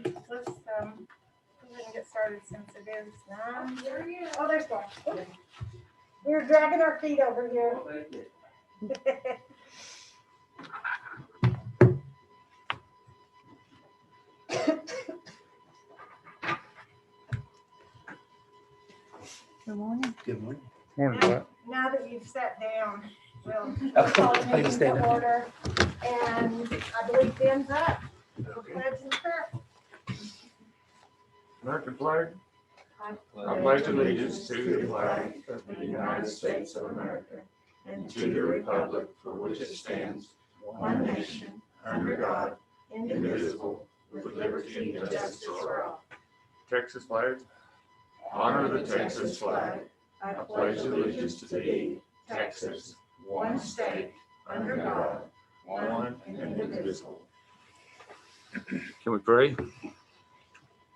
Let's go ahead and get started since it is 9. Oh, there's one. We were dragging our feet over here. Good morning. Good morning. Morning, Pat. Now that you've sat down, we'll call the meeting to order. And I believe Ben's up. Pledge and prayer. American flag. I pledge allegiance to the flag of the United States of America and to the republic for which it stands, one nation, under God, indivisible, with liberty and justice for all. Texas flag. Honor the Texas flag. I pledge allegiance to thee, Texas, one state, under God, one and indivisible. Can we pray?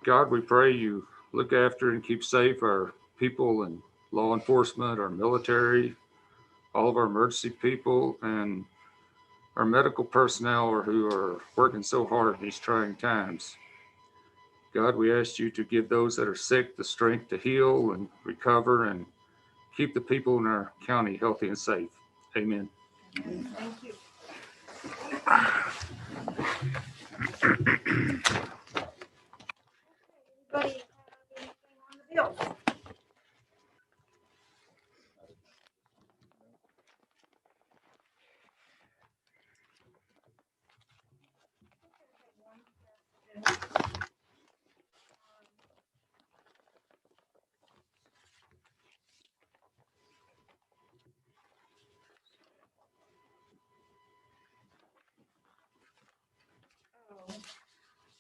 God, we pray you look after and keep safe our people and law enforcement, our military, all of our emergency people, and our medical personnel who are working so hard in these trying times. God, we ask you to give those that are sick the strength to heal and recover and keep the people in our county healthy and safe. Amen. Thank you. Anybody have anything on the bills?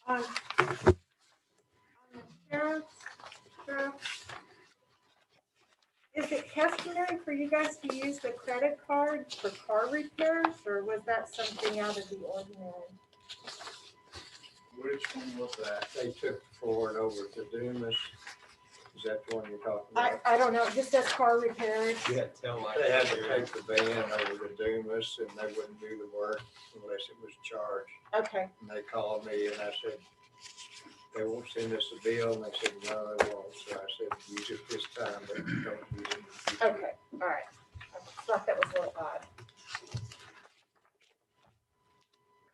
On the sheriff's truck, is it customary for you guys to use the credit card for car repairs, or was that something out of the ordinary? Which one was that? They took Ford over to Dumas. Is that the one you're talking about? I don't know, it just says car repairs. They had to take the van over to Dumas and they wouldn't do the work unless it was charged. Okay, And they called me and I said, they won't send us a bill. And they said, no, they won't. So I said, use it this time, but don't use it in the future. okay, all right. I thought that was a little odd.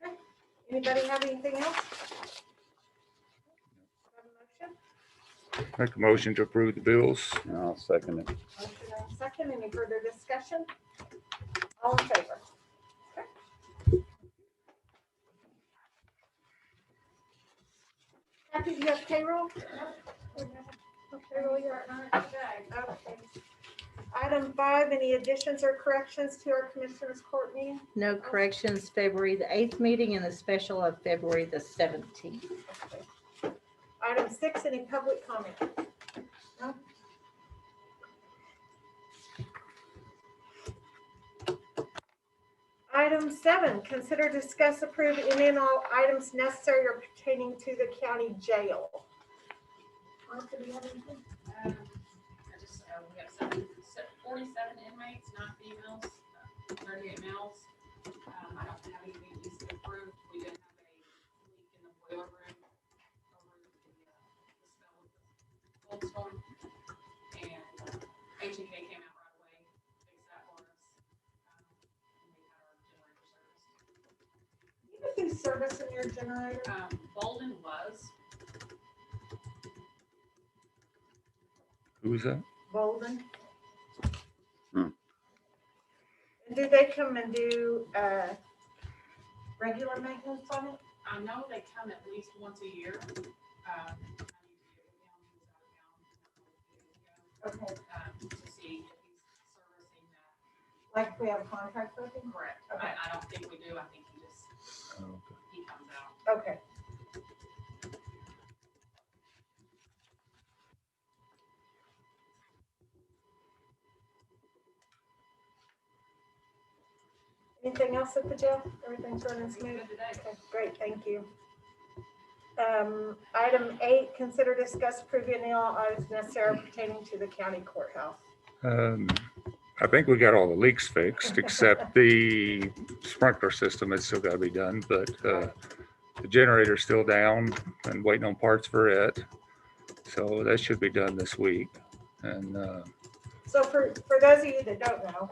Okay. Anybody have anything else? Have a motion? Make a motion to approve the bills. I'll second it. Motion and a second. Any further discussion? All in favor? Okay. Kathy, do you have payroll? No payroll yet? Okay. Item 5, any additions or corrections to our Commissioners Court meeting? No corrections, February the 8th meeting and the special of February the 17th. Okay. Item 6, any public comment? No? Item 7, consider, discuss, approve any and all items necessary or pertaining to the county jail. Martha, do you have anything? I just, we have 47 inmates, 9 females, 38 males. I don't have anything that needs to be approved. We did have a leak in the boiler room over the smell of the cold storm. And H&K came out right away, fixed that for us. And we had our generator service. You can do service in your generator. Bolden was. Who was that? Bolden. Hmm. And do they come and do regular maintenance on it? I know they come at least once a year. I need to get with him, he was out of town. Okay. To see if he's servicing that. Like we have a contract with him? Correct. Okay. I don't think we do. I think he just, Oh, he comes out. Okay. Anything else at the jail? Everything's running smooth? Good today. Okay, great, thank you. Item 8, consider, discuss, approve any and all items necessary pertaining to the county courthouse. I think we got all the leaks fixed except the sprinkler system. It's still got to be done, but the generator's still down and waiting on parts for it. So that should be done this week. And So for those of you that don't know,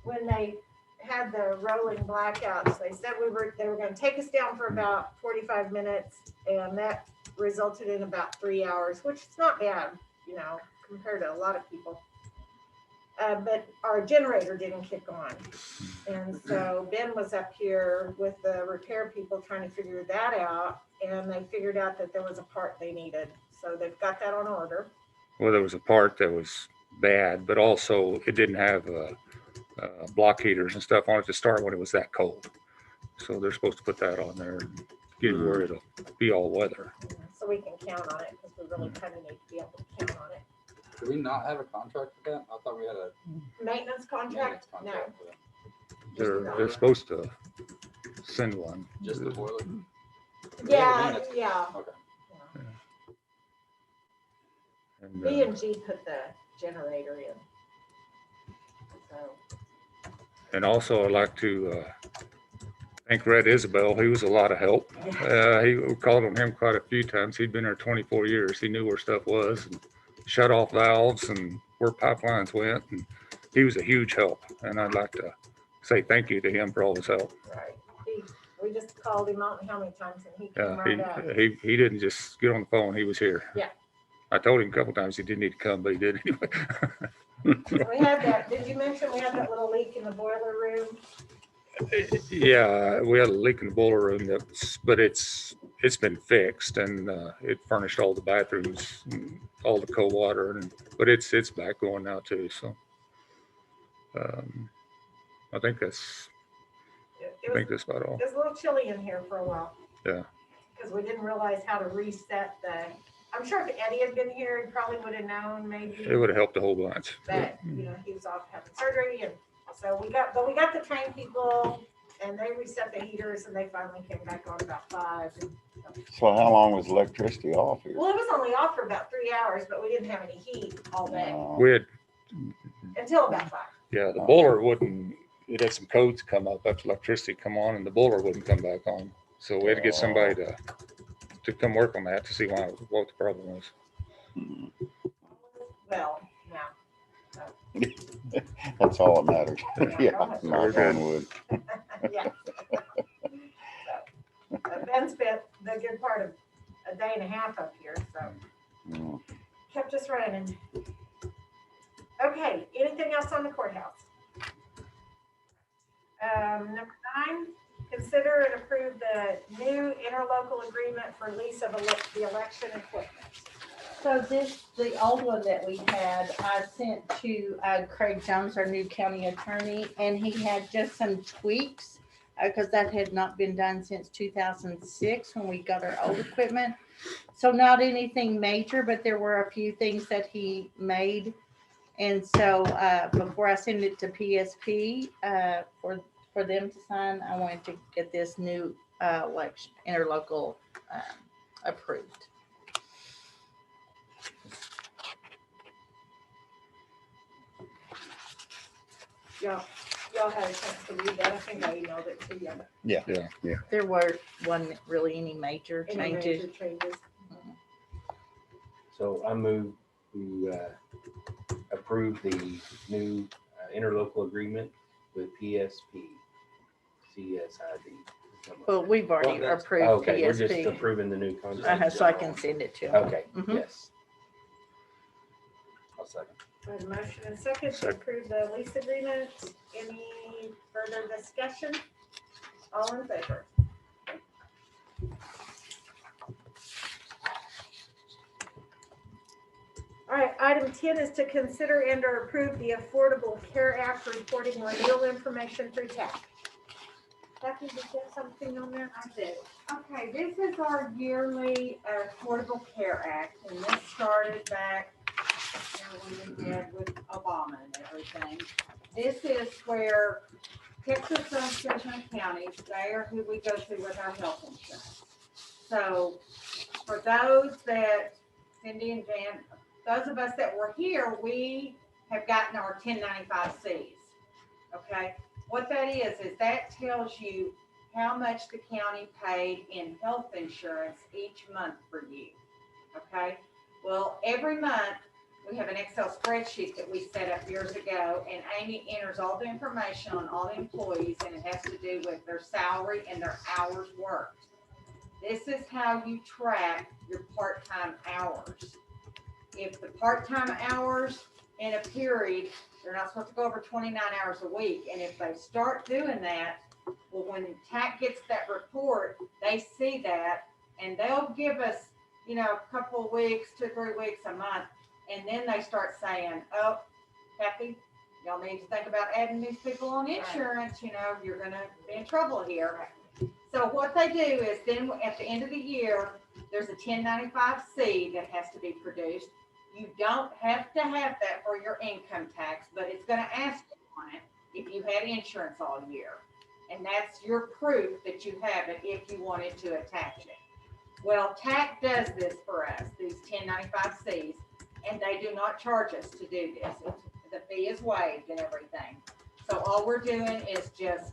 when they had the rolling blackouts, they said they were gonna take us down for about 45 minutes, and that resulted in about 3 hours, which is not bad, you know, compared to a lot of people. But our generator didn't kick on. And so Ben was up here with the repair people trying to figure that out, and they figured out that there was a part they needed. So they've got that on order. well, there was a part that was bad, but also it didn't have block heaters and stuff on it to start when it was that cold. So they're supposed to put that on there and get it where it'll be all weather. So we can count on it, because we really kind of need to be able to count on it. Do we not have a contract with them? I thought we had a Maintenance contract? No. contract with them. They're supposed to send one. Just the boiler? Yeah, Maintenance. yeah. Okay. And, B and G put the generator in. So, and also I'd like to thank Red Isabel. He was a lot of help. We called on him quite a few times. He'd been there 24 years. He knew where stuff was and shut off valves and where pipelines went. And he was a huge help. And I'd like to say thank you to him for all his help. right. We just called him out how many times, and he came Yeah, right up. he didn't just get on the phone. He was here. Yeah. I told him a couple times he didn't need to come, but he did anyway. We had that, did you mention we had that little leak in the boiler room? Yeah, we had a leak in the boiler room, but it's been fixed, and it furnished all the bathrooms, and all the cold water, but it's back going now too. So I think that's about all. It was a little chilly in here for a while. Yeah. Because we didn't realize how to reset I'm sure if Eddie had been here, he probably would have known maybe. It would have helped a whole bunch. But, you know, he was off having surgery, and so we got the trained people, and they reset the heaters, and they finally came back on about 5. So how long was electricity off here? Well, it was only off for about 3 hours, but we didn't have any heat all day We had, until about 5. yeah, the boiler wouldn't, it had some codes come up after electricity come on, and the boiler wouldn't come back on. So we had to get somebody to come work on that to see what the problem was. Well, now, That's all that matters. Yeah, We're knock on wood. yeah. So, Ben spent the good part of a day and a half up here, so Mm. kept us running. Okay, anything else on the courthouse? Number 9, consider and approve the new interlocal agreement for lease of the election equipment. So the old one that we had, I sent to Craig Jones, our new county attorney, and he had just some tweaks because that had not been done since 2006 when we got our old equipment. So not anything major, but there were a few things that he made. And so before I send it to PSP for them to sign, I wanted to get this new election interlocal approved. Y'all had a chance to read that. I think I emailed it to you. Yeah. There wasn't really any major Any changes. major changes? So I move to approve the new interlocal agreement with PSP, CSID. Well, we've already Well, approved Okay, we're just PSP, approving the new contract. so I can send it to him. Okay, Mhm. yes. I'll second. We have a motion and second to approve the lease agreement. Any further discussion? All in favor? All right, item 10 is to consider and or approve the Affordable Care Act reporting renewal information through TAP. Kathy, did you have something on there? I did. Okay, this is our yearly Affordable Care Act, and this started back when we did with Obama and everything. This is where Texas Susquehanna County, they are who we go to with our health insurance. So for those that, Cindy and Jan, those of us that were here, we have gotten our 1095Cs. Okay, what that is that tells you how much the county paid in health insurance each month for you. Okay? Well, every month, we have an Excel spreadsheet that we set up years ago, and Amy enters all the information on all the employees, and it has to do with their salary and their hours worked. This is how you track your part-time hours. If the part-time hours in a period, they're not supposed to go over 29 hours a week, and if they start doing that, well, when TAC gets that report, they see that, and they'll give us, you know, a couple of weeks, 2 or 3 weeks, a month, and then they start saying, oh, Kathy, y'all need to think about adding these people on insurance, you know, you're gonna be in trouble here. So what they do is then at the end of the year, there's a 1095C that has to be produced. You don't have to have that for your income tax, but it's gonna ask you on it if you had insurance all year. And that's your proof that you have it if you wanted to attach it. Well, TAC does this for us, these 1095Cs, and they do not charge us to do this. The fee is waived and everything. So all we're doing is just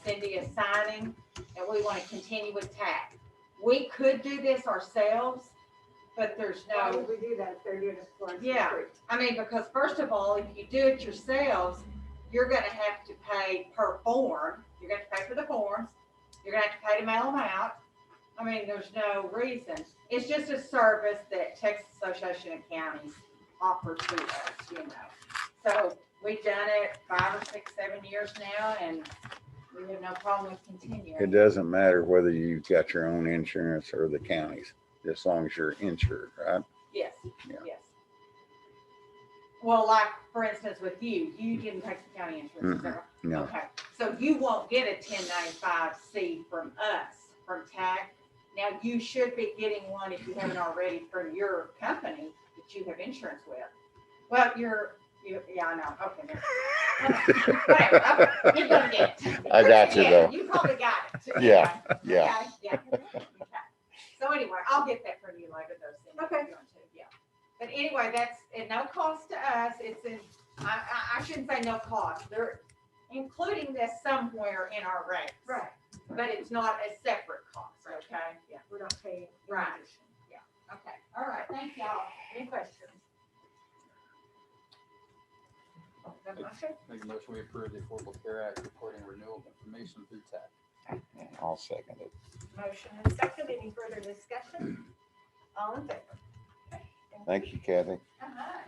Cindy is signing, and we want to continue with TAC. We could do this ourselves, but there's Why no, would we do that if they're doing it for us? for Yeah. free? I mean, because first of all, if you do it yourselves, you're gonna have to pay per form. You're gonna have to pay for the forms. You're gonna have to pay to mail them out. I mean, there's no reason. It's just a service that Texas Association of Counties offers to us, you know. So we've done it 5 or 6, 7 years now, and we have no problem with continuing. It doesn't matter whether you've got your own insurance or the county's, as long as you're insured, right? Yes, Yeah. yes. Well, like, for instance, with you didn't take the county insurance, is that right? No, Okay, so you won't get a 1095C from us, from TAC. Now, you should be getting one if you haven't already from your company that you have insurance with. Well, yeah, I know, okay. Whatever, okay, you're gonna get it. I got you, Yeah, though. You probably got it. Yeah, Okay, yeah. okay, yeah. Okay. So anyway, I'll get that from you later, those things. if Okay. you want to, yeah. But anyway, that's at no cost to us. It's in, I shouldn't say no cost. They're including this somewhere in our rates. Right. But it's not a separate cost, okay? Yeah. We don't pay. any Right. addition. Yeah, okay. All right, thank y'all. Any questions? Okay. Make a motion, we approve the Affordable Care Act reporting renewal of information through TAC. I'll second it. Motion and second. Any further discussion? All in favor? Thank you, Kathy. Uh-huh.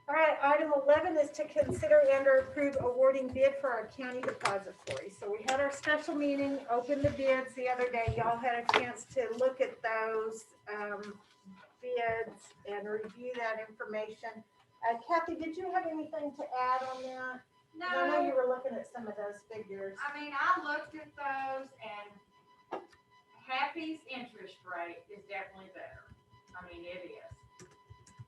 All right, item 11 is to consider and or approve awarding bid for our county depository. So we had our special meeting, opened the bids the other day. Y'all had a chance to look at those bids and review that information. Kathy, did you have anything to add on that? I know you were looking at some of those figures. I mean, I looked at those and Happy's interest rate is definitely better. I mean, it is.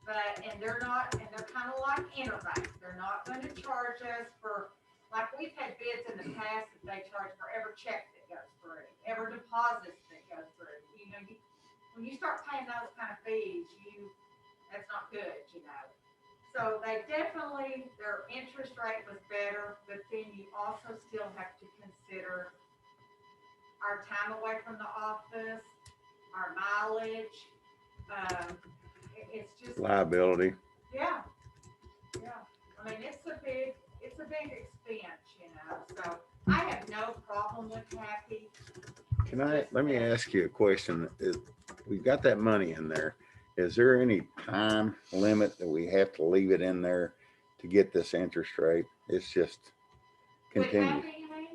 But, and they're kind of like Interbank. They're not going to charge us for, like we've had bids in the past that they charge for every check that goes through, every deposit that goes through. You know, when you start paying those kind of fees, that's not good, you know. So they definitely, their interest rate was better, but then you also still have to consider our time away from the office, our mileage. It's just. Liability. Yeah. I mean, it's a big expense, you know, so I have no problem with Happy. Let me ask you a question. We've got that money in there. Is there any time limit that we have to leave it in there to get this interest rate? It's just With continues. Happy, you mean?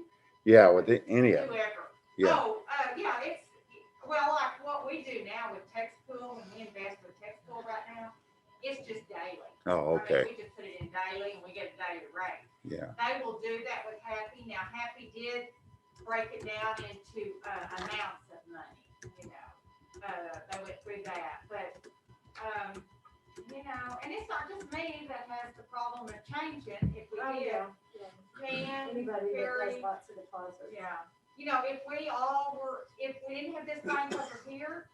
Yeah, with any of it. Whoever. Yeah. Oh, yeah, it's, well, like what we do now with text pool, and we invest with text pool right now, it's just daily. Oh, okay. I mean, we just put it in daily and we get a daily rate. Yeah. They will do that with Happy. Now, Happy did break it down into amounts of money, you know. They went through that, but, you know, and it's not just me that has the problem of changing. If we Oh, did, yeah. Jan, Anybody that Carrie, has lots of deposits. yeah. You know, if we didn't have this bank over here,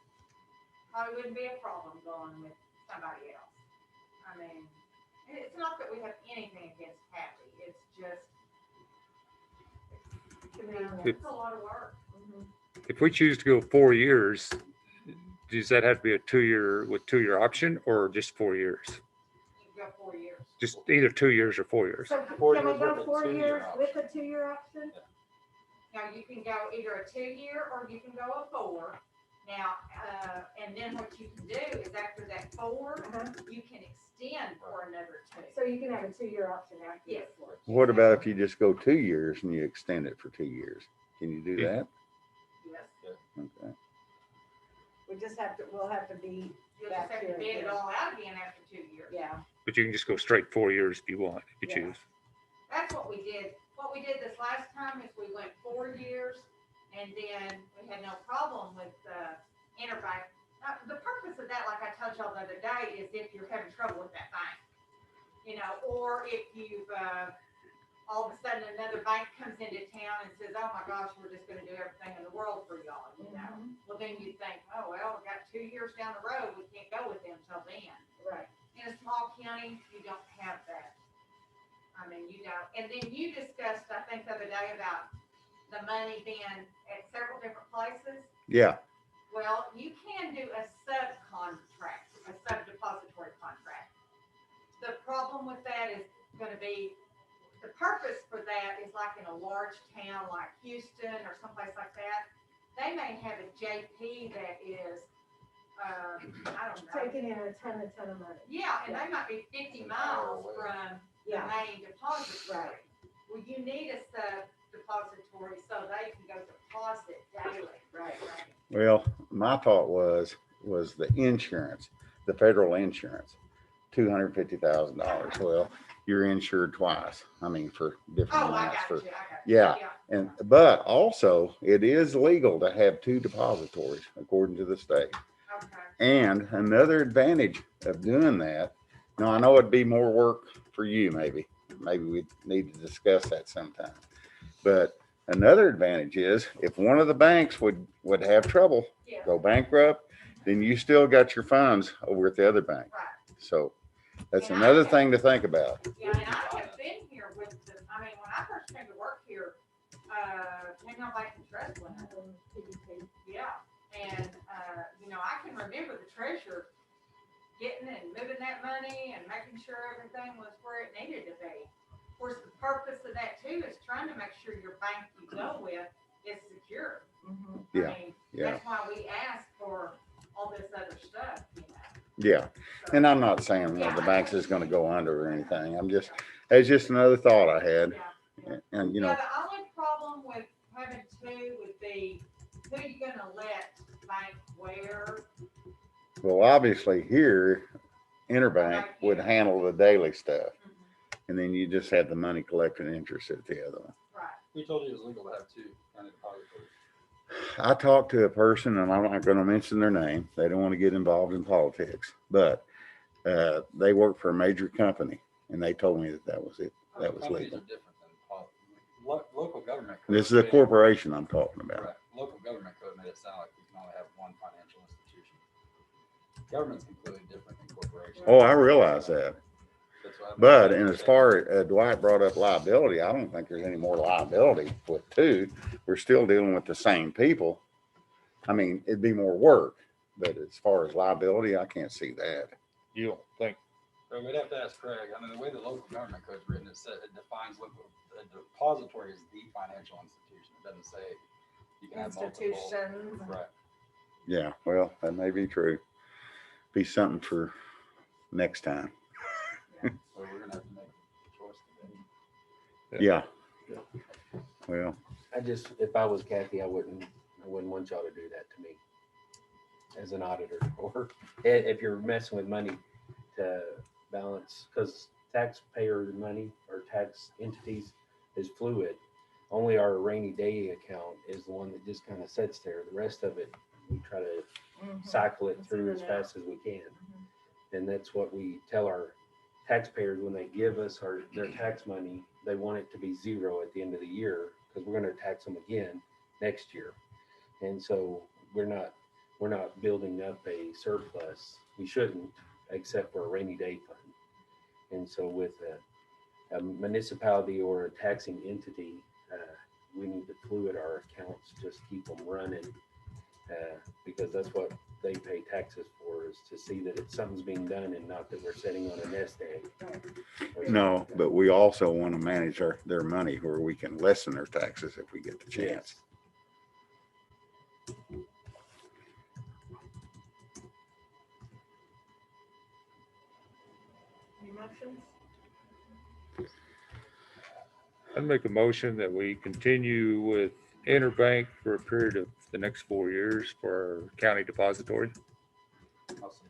probably wouldn't be a problem going with somebody else. I mean, it's not that we have anything against Happy. It's just, convenience. It's a lot of work. Mhm. If we choose to go 4 years, does that have to be a 2 year with 2 year option or just 4 years? You go 4 years. Just either 2 years or 4 years. So 4 can we years go with a 4 2-year years with option. a 2 year option? Now, you can go either a 2 year or you can go a 4. Now, and then what you can do is after that 4, Uh-huh. you can extend for another 2. So you can have a 2 year option after Yes. this one. What about if you just go 2 years and you extend it for 2 years? Can you do Yeah. that? Yes. Okay. We'll have to be, You'll just have to bid it all out again after 2 years. yeah. But you can just go straight 4 years if you want, if you Yeah. choose. That's what we did. What we did this last time is we went 4 years, and then we had no problem with Interbank. The purpose of that, like I told y'all the other day, is if you're having trouble with that bank, or if you've all of a sudden another bank comes into town and says, "Oh my gosh, we're just going to do everything in the world for y'all," Mhm. Well, then you think, "Oh well, we got 2 years down the road. We can't go with them till then." Right. In a small county, you don't have that. I mean, you don't. And then you discussed, I think, the other day about the money being at several different places. Yeah. Well, you can do a subcontract, a sub-depository contract. The problem with that is going to be, the purpose for that is like in a large town like Houston or someplace like that. They may have a JP that is, I don't know. Taking in a ton of money. Yeah, and they might be 50 miles from the Yeah. main depository. Right. Well, you need a sub-depository so they can go deposit daily. Right. Well, my thought was the insurance, the federal insurance, $250,000. Well, you're insured twice. I mean, for different Oh, I amounts. got For you, I got you. yeah. But also, it is legal to have 2 depositories according to the state. Okay. And another advantage of doing that, now I know it'd be more work for you, maybe we need to discuss that sometime. But another advantage is if one of the banks would have trouble, Yeah. go bankrupt, then you still got your funds over at the other bank. Right. So that's And another thing to think about. Yeah, and I have been here with when I first came to work here, Techno Bank and Trust went up. Yeah, and, I can remember the treasurer getting and moving that money and making sure everything was where it needed to be. Of course, the purpose of that too is trying to make sure your bank you go with is secure. Mhm. Yeah, I mean, yeah. that's why we ask for all this other stuff, Yeah. So- And I'm not saying, the banks is going to go under or anything. It's just another thought I had. Yeah. And, Yeah, the only problem with having 2 would be who you gonna let bank where. well, obviously here, Interbank would handle the daily stuff. And then you just have the money collecting interest at the other one. Right. Who told you it was legal to have 2 kind of depositories? I talked to a person, and I'm not going to mention their name. They don't want to get involved in politics, but they work for a major company, and they told me that was it. That was Companies legal. are different than local government. This is code a made it- corporation I'm talking about. Right. Local government code made it sound like we can only have one financial institution. Government's completely different than corporations. Oh, I realize that. That's why I'm- But and as far as Dwight brought up liability, I don't think there's any more liability with 2. We're still dealing with the same people. I mean, it'd be more work, but as far as liability, I can't see that. You don't think? So we'd have to ask Craig. I mean, the way the local government code's written, it defines local, a depository as the financial institution. It doesn't say you can have multiple. Institutions. Right. Yeah, well, that may be true. Be something for next time. So we're gonna have to make a choice today. Yeah. Well, If I was Kathy, I wouldn't want y'all to do that to me as an auditor, or if you're messing with money to balance, because taxpayer money or tax entities is fluid. Only our rainy day account is the one that just kind of sits there. The rest of it, we try to cycle it through as fast as we can. And that's what we tell our taxpayers when they give us their tax money. They want it to be 0 at the end of the year, because we're going to tax them again next year. And so we're not building up a surplus. We shouldn't, except for a rainy day fund. And so with a municipality or a taxing entity, we need to fluid our accounts, just keep them running. Because that's what they pay taxes for, is to see that something's being done and not that we're sitting on a nest egg. No, but we also want to manage their money where we can lessen their taxes if we get the chance. Any motions? I'd make a motion that we continue with Interbank for a period of the next 4 years for our county depository. I'll say.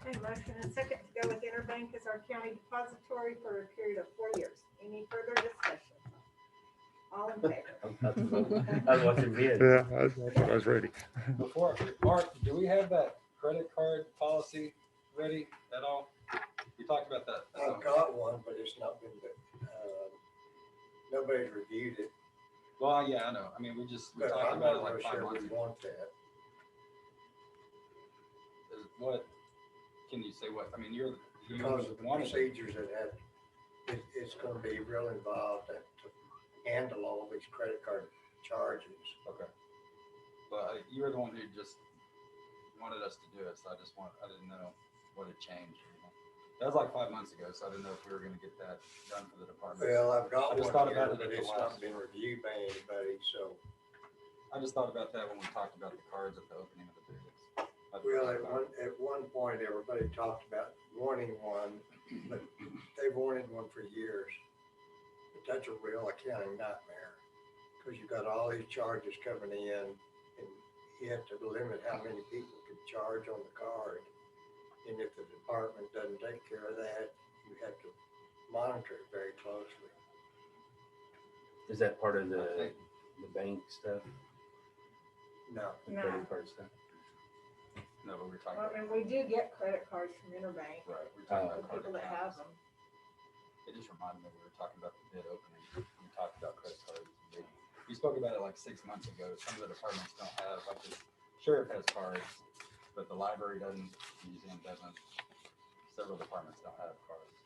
Okay, motion and second to go with Interbank as our county depository for a period of 4 years. Any further discussion? All in favor? I was watching bids. Yeah, I was ready. Before, Mark, do we have that credit card policy ready at all? We talked about that. I've got one, but it's not been, nobody's reviewed it. Well, yeah, I know. I mean, we But talked I'm about it not like real 5 sure months we ago. want that. What, can you say what, I mean, you Because of the wanted it. procedures that it's gonna be real involved to handle all these credit card charges. Okay. But you were the one who just wanted us to do it, so I didn't know what had changed. That was like 5 months ago, so I didn't know if we were gonna get that done for the department. Well, I've got I just one thought here, about it but at the it's last- not been reviewed by anybody, so. I just thought about that when we talked about the cards at the opening of the bids. Well, at one point, everybody talked about wanting one, but they've wanted one for years. But that's a real accounting nightmare, because you've got all these charges coming in, and you have to limit how many people can charge on the card. And if the department doesn't take care of that, you have to monitor it very closely. Is that part of the bank stuff? No, The No. credit card stuff? No, but we were talking Well, about. and we do get credit cards from Interbank, Right, we were talking the about card people that have accounts. them. It just reminded me, we were talking about the bid opening, we talked about credit cards. We spoke about it like 6 months ago. Some of the departments don't have, like the sheriff has cards, but the library doesn't, the museum doesn't. Several departments don't have cards.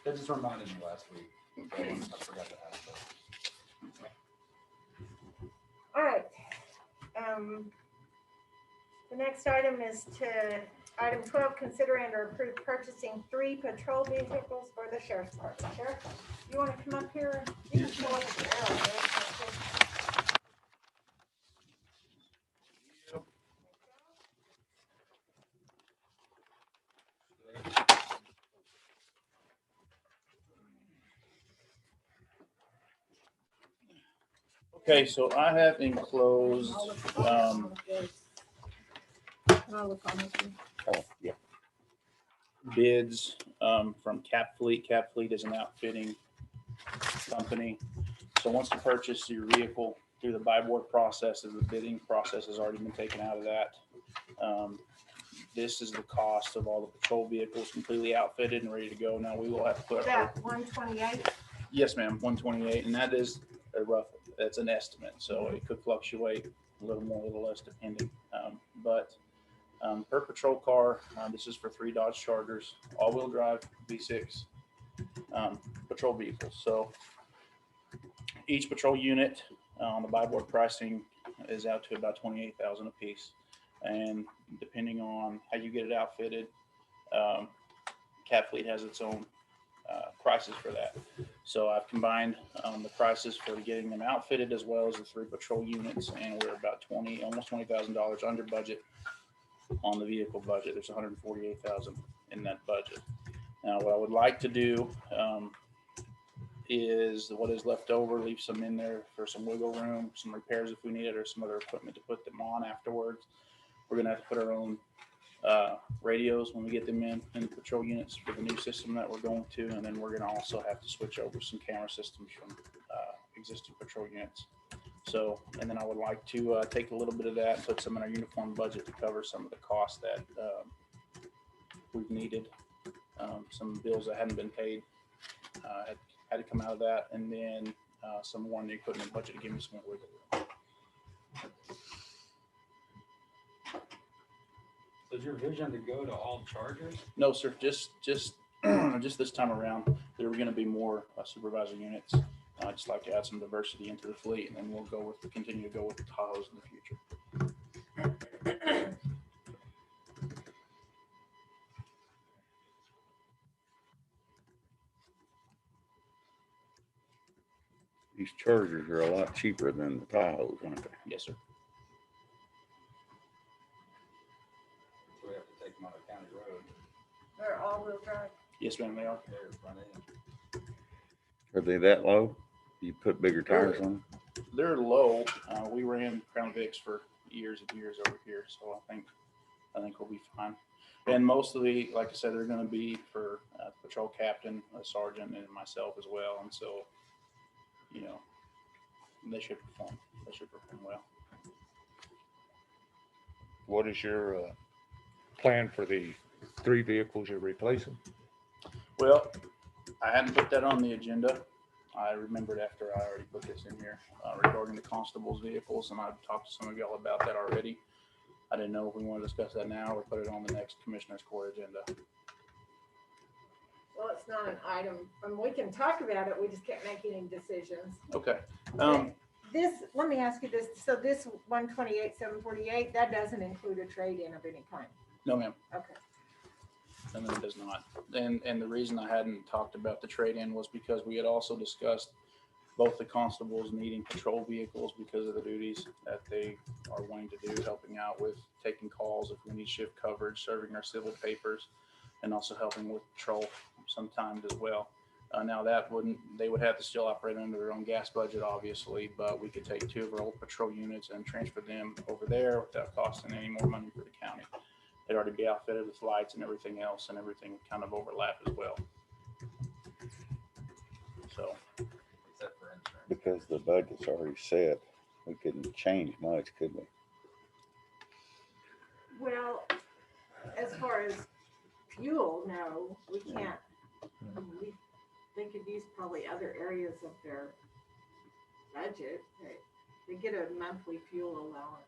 That just reminded me last week. So I forgot to ask that. All right. The next item is item 12, consider and or approve purchasing 3 patrol vehicles for the sheriff's department. Sheriff, you want to come up here? You can show us the arrow there. Okay, so I have enclosed, I'll look on this one. Oh, yeah. bids, from Cap Fleet. Cap Fleet is an outfitting company. So once you purchase your vehicle through the buy board process, the bidding process has already been taken out of that. This is the cost of all the patrol vehicles completely outfitted and ready to go. Now we will have to put. That 128. Yes, ma'am, 128, and that is a rough, that's an estimate, so it could fluctuate a little more, a little less depending. Per patrol car, this is for 3 Dodge Chargers, all-wheel drive V6 patrol vehicles. So each patrol unit on the buy board pricing is out to about $28,000 a piece, and depending on how you get it outfitted, Cat Fleet has its own prices for that. So I've combined the prices for getting them outfitted as well as the 3 patrol units, and we're about almost $20,000 under budget on the vehicle budget. There's $148,000 in that budget. Now, what I would like to do is what is left over, leave some in there for some wiggle room, some repairs if we need it, or some other equipment to put them on afterwards. We're gonna have to put our own radios when we get them in the patrol units for the new system that we're going to, and then we're gonna also have to switch over some camera systems from existing patrol units. So, and then I would like to take a little bit of that and put some in our uniform budget to cover some of the costs that we've needed. Some bills that hadn't been paid had to come out of that, and then some more in the equipment budget to give me some more wiggle room. So is your vision to go to all chargers? No, sir, just this time around. there were gonna be more supervisor units. I'd just like to add some diversity into the fleet, and then we'll continue to go with the Tahoes in the future. These Chargers are a lot cheaper than the Tahoes, aren't they? Yes, sir. So we have to take them on a county road. They're all-wheel drive. Yes, ma'am, they are. They're front end. Are they that low? You put bigger tires on them? They're low. We ran Crown Vics for years and years over here, so I think we'll be fine. And mostly, like I said, they're going to be for patrol captain, a sergeant, and myself as well. And so, you know, they should perform. They should perform well. What is your plan for the 3 vehicles you're replacing? Well, I hadn't put that on the agenda. I remembered after I already put this in here regarding the constable's vehicles, and I've talked to some of y'all about that already. I didn't know if we want to discuss that now or put it on the next commissioner's court agenda. Well, it's not an item, we can talk about it, we just can't make any decisions. Okay. This, let me ask you this, so this 128,748, that doesn't include a trade-in of any kind? No, ma'am. Okay. And then it does not. And the reason I hadn't talked about the trade-in was because we had also discussed both the constables needing patrol vehicles because of the duties that they are wanting to do, helping out with taking calls if we need shift coverage, serving our civil papers, and also helping with patrol sometimes as well. Now they would have to still operate under their own gas budget, obviously, but we could take 2 of our old patrol units and transfer them over there without costing any more money for the county. They'd already be outfitted with lights and everything else, and everything would kind of overlap as well. So, Except for insurance. Because the budget's already set, we couldn't change much, could we? Well, as far as fuel, no, we can't. They could use probably other areas of their budget. They get a monthly fuel allowance.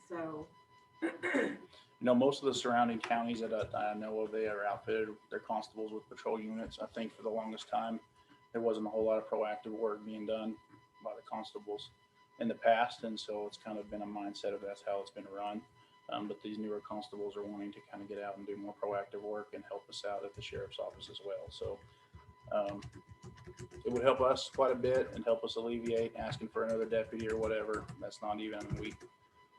So, most of the surrounding counties that I know of, they are outfitted their constables with patrol units. I think for the longest time, there wasn't a whole lot of proactive work being done by the constables in the past. And so it's kind of been a mindset of that's how it's been run. But these newer constables are wanting to kind of get out and do more proactive work and help us out at the sheriff's office as well. So it would help us quite a bit and help us alleviate asking for another deputy or whatever. That's not even,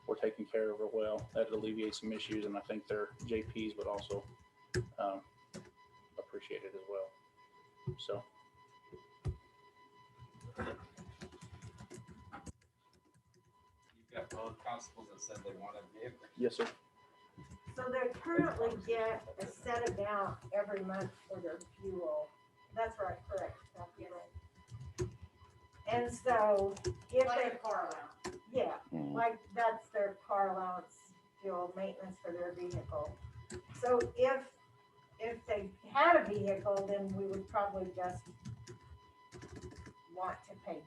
we're taking care of it well. That alleviates some issues, and I think their JPs would also appreciate it as well. So. You've got both constables that said they want a vehicle. Yes, sir. so they currently get a set amount every month for their fuel. That's right, correct. And so if Like they, a car allowance. yeah, Mm. like that's their car allowance, fuel, maintenance for their vehicle. So if they had a vehicle, then we would probably just want to pay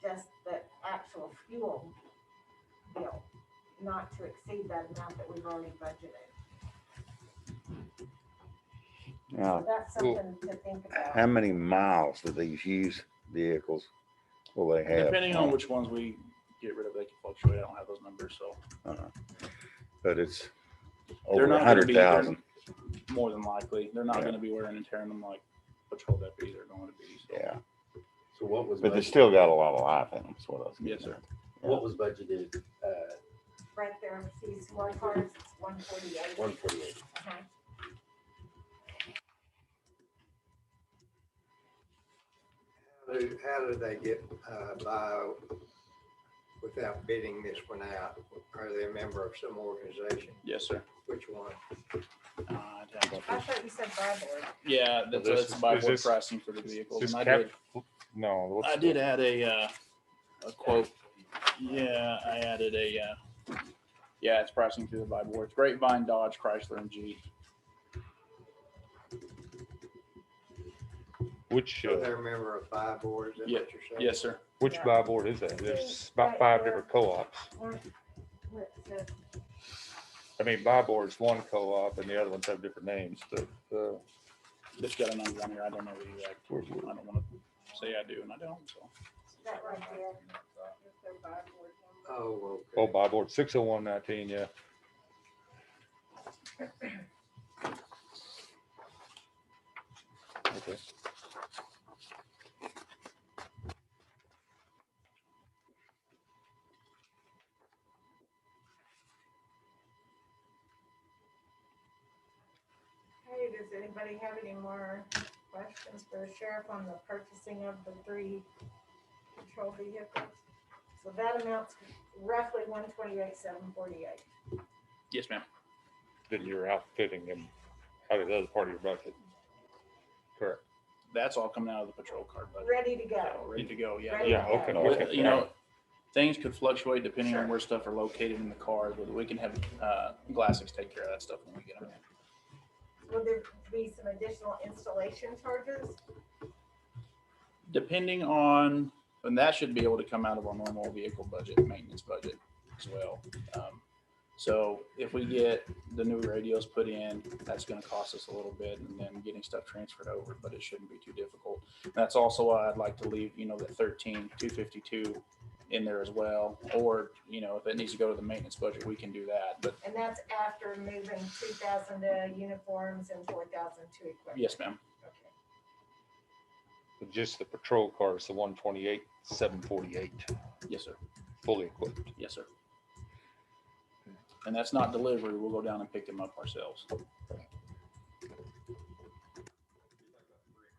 just the actual fuel bill, not to exceed that amount that we've already budgeted. So Now, that's something to think how about. many miles do these used vehicles will they have? Depending on which ones we get rid of, they can fluctuate. I don't have those numbers, so But it's They're over not gonna be- 100,000. more than likely, they're not Yeah. going to be wearing and tearing them like patrol deputies are going to be. So. Yeah, So what was? but they budgeted? still got a lot of life in them, is what I was Yes, getting sir. at. What was budgeted? Right there, see smart cars, it's 148. 148. Uh-huh. How do they get by without bidding this one out? Are they a member of some organization? Yes, sir. Which one? I'd have to- I thought you said buy board. yeah, this that's is- by is board this- pricing for the vehicles. This And I No. what's did the- add a quote. Yeah, I added a. Yeah, it's pricing through the buy board. It's Grapevine, Dodge, Chrysler, and Jeep. Which So they're a member of Buy Board, is that Yeah. what you're saying? Yes, sir. which Yeah. buy board is that? There's about Right 5 there. different co-ops. Where it says I mean, Buy Board's one co-op and the other ones have different names, but, It's got a number on here. I don't know the exact. I don't want to say I do and I don't, so. That right there. Is their Buy Board number. Oh, oh, okay. Buy Board 60119, yeah. Okay. Hey, does anybody have any more questions for the sheriff on the purchasing of the 3 patrol vehicles? So that amounts roughly 128,748. Yes, ma'am. Then you're outfitting them out of the other part of your budget. Correct. That's all coming out of the patrol car budget. Ready to So, go. ready to go, yeah. Ready Yeah, to go. okay, With- okay. You know, things could fluctuate depending on Sure. where stuff are located in the car, but we can have Glassix take care of that stuff when we get them in. Will there be some additional installation charges? Depending on, and that should be able to come out of our normal vehicle budget, maintenance budget as well. So if we get the new radios put in, that's gonna cost us a little bit, and then getting stuff transferred over, but it shouldn't be too difficult. That's also why I'd like to leave, the 13,252 in there as well, or, if it needs to go to the maintenance budget, we can do that, but And that's after moving 2,000 to uniforms and 4,000 to equipment? yes, ma'am. Okay. But just the patrol cars, the 128,748, Yes, sir. fully equipped. Yes, sir. And that's not delivery. We'll go down and pick them up ourselves. Car,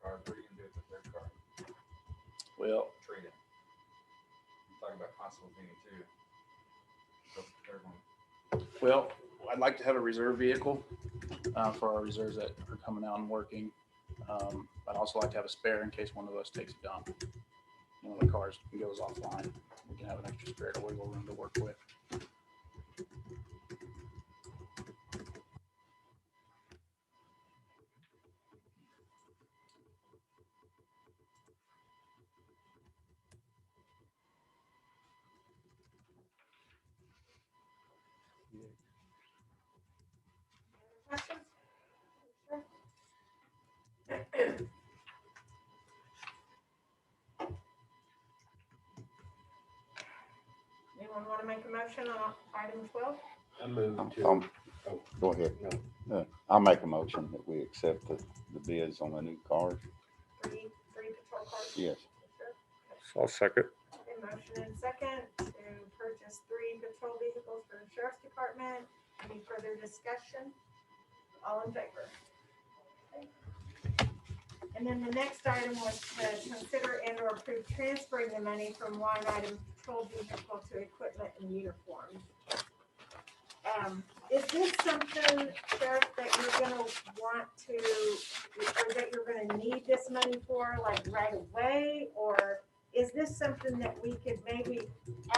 what are you gonna do with the third car? Well, Trade it. I'm talking about constable being too. So the third one. well, I'd like to have a reserve vehicle for our reserves that are coming out and working. I'd also like to have a spare in case one of us takes a dump. The cars goes offline. We can have an extra spare to wiggle room to work with. Questions? Anyone want to make a motion on item 12? I moved to. Go ahead. No. I'll make a motion that we accept the bids on the new cars. 3 patrol cars? Yes. Sure. I'll second. Okay, motion and second to purchase 3 patrol vehicles for the sheriff's department. Any further discussion? All in favor? Okay. And then the next item was to consider and or approve transferring the money from line item patrol vehicle to equipment and uniforms. Is this something, Sheriff, that you're gonna want to, or that you're gonna need this money for, like right away? Or is this something that we could maybe,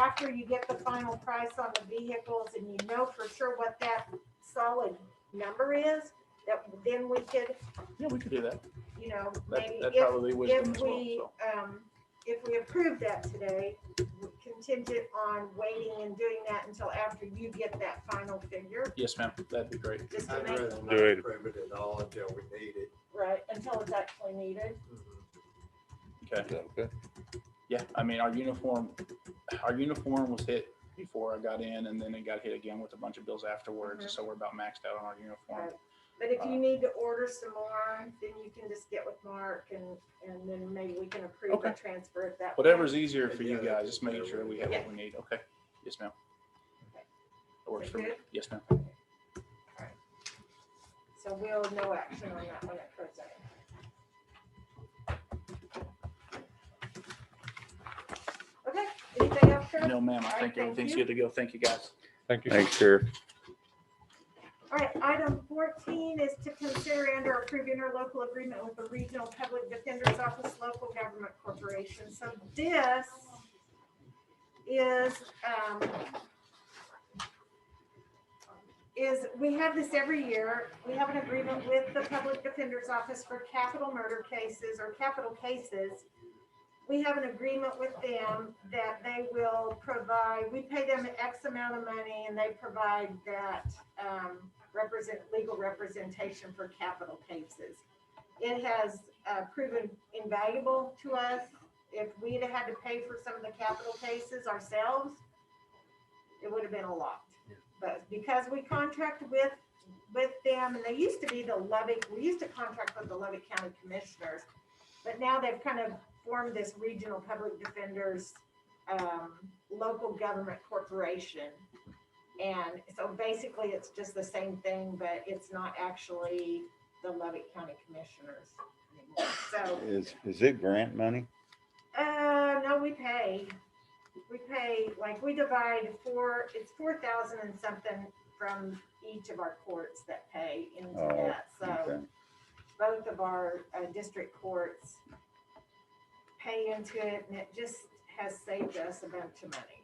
after you get the final price on the vehicles and you know for sure what that solid number is, that then we could, Yeah, we could do that. maybe That probably wisdom if as well. we, So. if we approve that today, contingent on waiting and doing that until after you get that final figure, Yes, ma'am. That'd be great. just to I'd make, rather not Do it. approve it at all until we need it. right, until it's actually needed. Okay. Okay. Yeah, I mean, our uniform was hit before I got in, and then it got hit again with a bunch of bills afterwards. Mhm. So we're about maxed out on our uniform. Right. But if you need to order some more, then you can just get with Mark and then maybe we can approve Okay. and transfer it that. way. Whatever's easier for you guys, just making sure we have Yeah. what we need. Okay. Yes, ma'am. Okay. That works Is for that me. good? Yes, ma'am. So we'll no action on that one at present. Okay, anything else, Sheriff? No, ma'am. All I right, think thank everything's you. good to go. Thank you, guys. Thank you. Thanks, Sheriff. All right, item 14 is to consider and or approve interlocal agreement with the Regional Public Defender's Office Local Government Corporation. So this is we have this every year. We have an agreement with the Public Defender's Office for capital murder cases or capital cases. we have an agreement with them that they will provide, we pay them X amount of money and they provide that, legal representation for capital cases. It has proven invaluable to us. If we'd have had to pay for some of the capital cases ourselves, it would have been a lot. But because we contract with them, and they used to be we used to contract with the Lubbock County Commissioners, but now they've kind of formed this regional public defenders local government corporation. And so basically it's just the same thing, but it's not actually the Lubbock County Commissioners anymore. So Is it grant money? no, we pay, like we divide it's 4,000 and something from each of our courts that pay into that. So Okay. both of our district courts pay into it, and it just has saved us a bunch of money.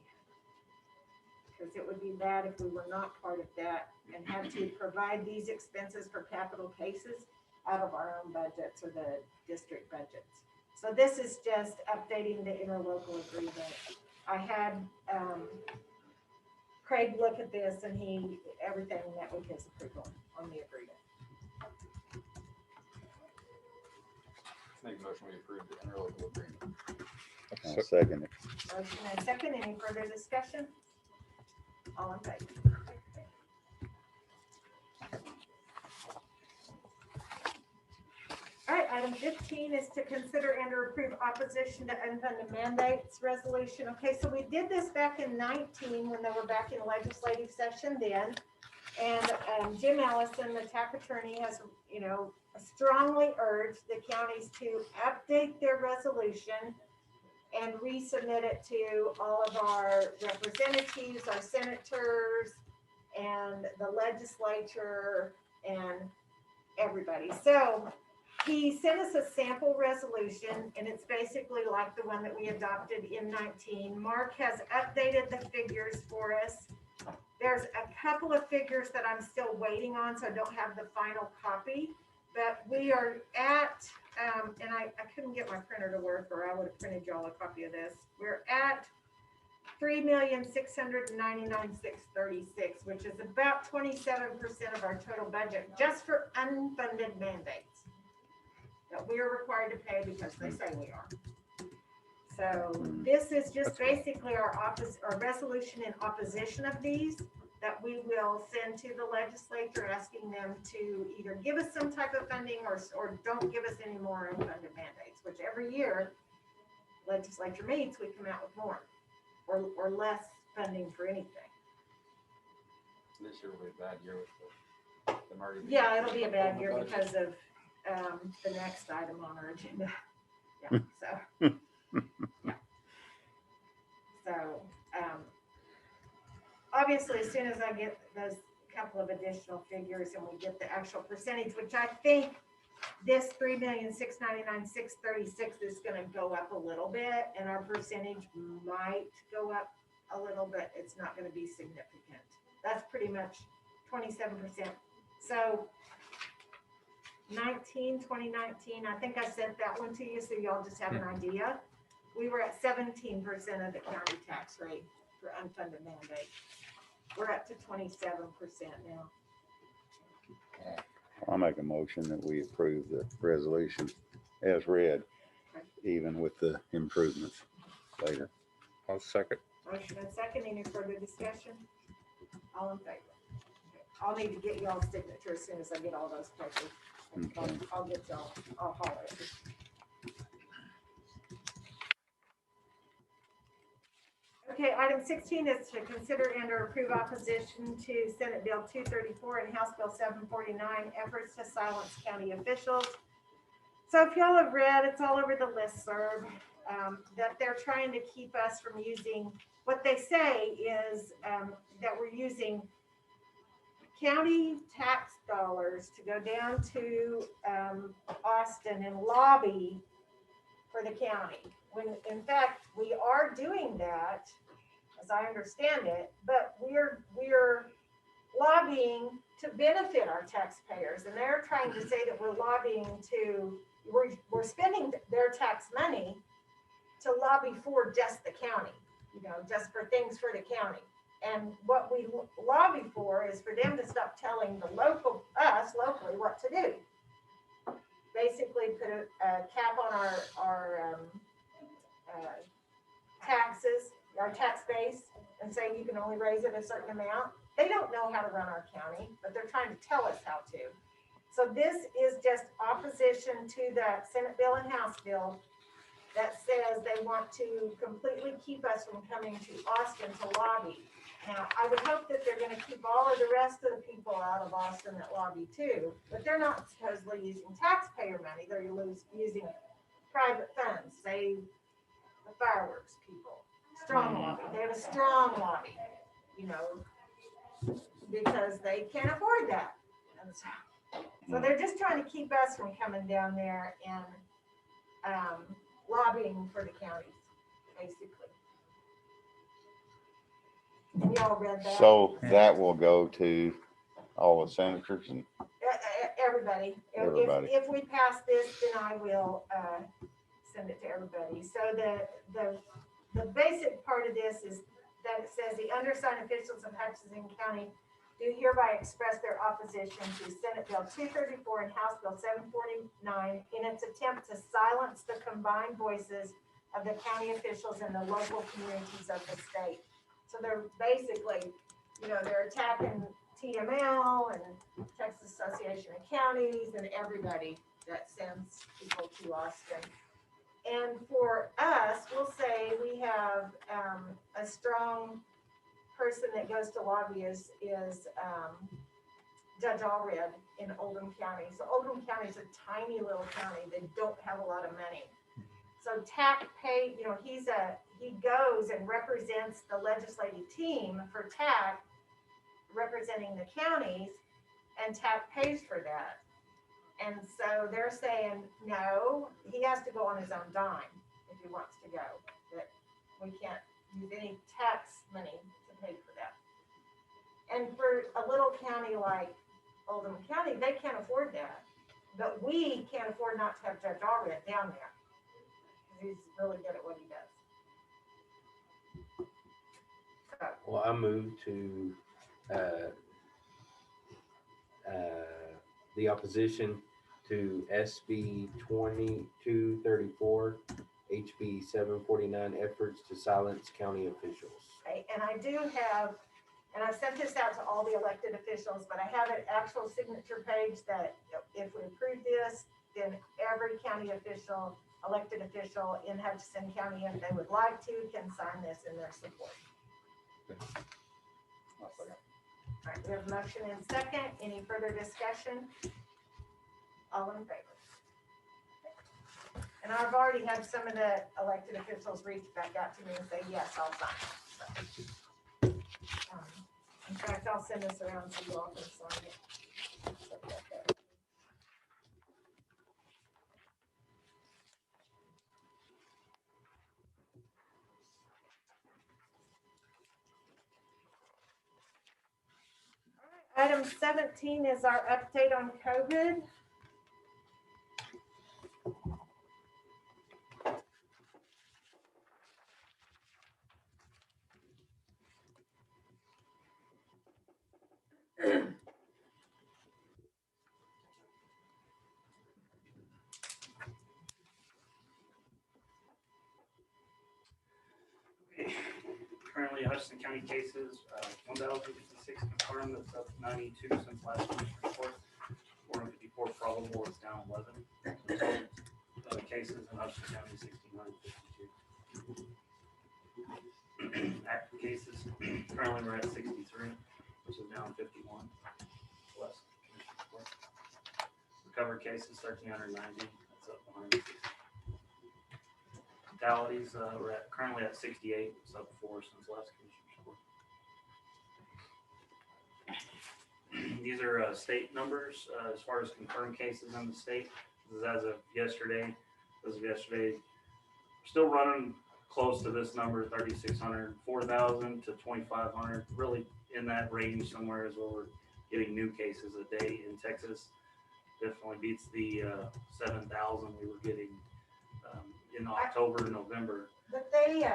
Because it would be bad if we were not part of that and had to provide these expenses for capital cases out of our own budgets or the district budgets. So this is just updating the interlocal agreement. I had Craig look at this, and everything met with his approval on the agreement. Make a motion, we approve the interlocal agreement. I'll second it. Motion and second. Any further discussion? All in favor? All right, item 15 is to consider and approve opposition to unfunded mandates resolution. Okay, so we did this back in 19 when they were back in legislative session then. And Jim Allison, the TAC attorney, has, strongly urged the counties to update their resolution and resubmit it to all of our representatives, our senators, and the legislature, and everybody. So he sent us a sample resolution, and it's basically like the one that we adopted in 19. Mark has updated the figures for us. There's a couple of figures that I'm still waiting on, so I don't have the final copy. But we are at, and I couldn't get my printer to work, or I would have printed y'all a copy of this. We're at 3,699,636, which is about 27% of our total budget, just for unfunded mandates that we are required to pay because they say we are. So this is just basically our resolution in opposition of these, that we will send to the legislature, asking them to either give us some type of funding or don't give us any more unfunded mandates, which every year legislature meets, we come out with more or less funding for anything. This year will be a bad year with the Marty. Yeah, it'll be a bad year because of the next item on our agenda. Yeah, so. Yeah. So, obviously, as soon as I get those couple of additional figures and we get the actual percentage, which I think this 3,699,636 is going to go up a little bit, and our percentage might go up a little bit. It's not going to be significant. That's pretty much 27%. So 2019, I think I sent that one to you, so y'all just have an idea. We were at 17% of the county tax rate for unfunded mandate. We're up to 27% now. I'll make a motion that we approve the resolution as read, even with the improvements later. I'll second. Motion and second. Any further discussion? All in favor? I'll need to get y'all's signature as soon as I get all those papers. Okay. I'll get y'all. I'll holler at you. Okay, item 16 is to consider and or approve opposition to Senate Bill 234 and House Bill 749, efforts to silence county officials. So if y'all have read, it's all over the listserv, that they're trying to keep us from using, what they say is that we're using county tax dollars to go down to Austin and lobby for the county. When in fact we are doing that, as I understand it, but we're lobbying to benefit our taxpayers, and they're trying to say that we're lobbying we're spending their tax money to lobby for just the county, just for things for the county. And what we lobby for is for them to stop telling us locally what to do. Basically put a cap on our taxes, our tax base, and say you can only raise it a certain amount. They don't know how to run our county, but they're trying to tell us how to. So this is just opposition to the Senate bill and House bill that says they want to completely keep us from coming to Austin to lobby. Now, I would hope that they're gonna keep all of the rest of the people out of Austin that lobby too, but they're not supposedly using taxpayer money, they're using private funds, say the fireworks people, strong lobby, they have a strong lobby, because they can't afford that. And so they're just trying to keep us from coming down there and lobbying for the counties, basically. And y'all read that? So that will go to all the senators and Everybody. Everybody. If we pass this, then I will send it to everybody. So the basic part of this is that it says the undersigned officials of Hutchinson County do hereby express their opposition to Senate Bill 234 and House Bill 749 in its attempt to silence the combined voices of the county officials and the local communities of the state. So they're basically, they're attacking TML and Texas Association of Counties and everybody that sends people to Austin. And for us, we'll say we have a strong person that goes to lobby is Judge Allred in Oldham County. So Oldham County is a tiny little county. They don't have a lot of money. So TAC pay, he goes and represents the legislative team for TAC, representing the counties, and TAC pays for that. And so they're saying, no, he has to go on his own dime if he wants to go. That we can't use any tax money to pay for that. And for a little county like Oldham County, they can't afford that. But we can't afford not to have Judge Allred down there. He's really good at what he does. So, Well, I move to the opposition to SB 2234, HB 749 efforts to silence county officials. okay, and I do have, and I sent this out to all the elected officials, but I have an actual signature page that if we approve this, then every county official, elected official in Hutchinson County, if they would like to, can sign this in their support. All right, we have a motion and second. Any further discussion? All in favor? And I've already had some of the elected officials reach back out to me and say, yes, I'll sign it. So, in fact, I'll send this around so you all can sign it. Item 17 is our update on COVID. Currently, Hutchinson County cases, 1,056 confirmed, that's up 92 since last week's report. 454 probable, it's down 11. Total cases in Hutchinson County, 1,652. Active cases, currently we're at 63, which is down 51. Less commissioner's report. Recovered cases, 1,390, that's up 160. Fatalities, we're currently at 68, it's up 4 since last commissioner's report. These are state numbers as far as confirmed cases in the state. This is as of yesterday. We're still running close to this number, 3,600, 4,000 to 2,500. Really in that range somewhere is where we're getting new cases a day in Texas. Definitely beats the 7,000 we were getting in October and November. But they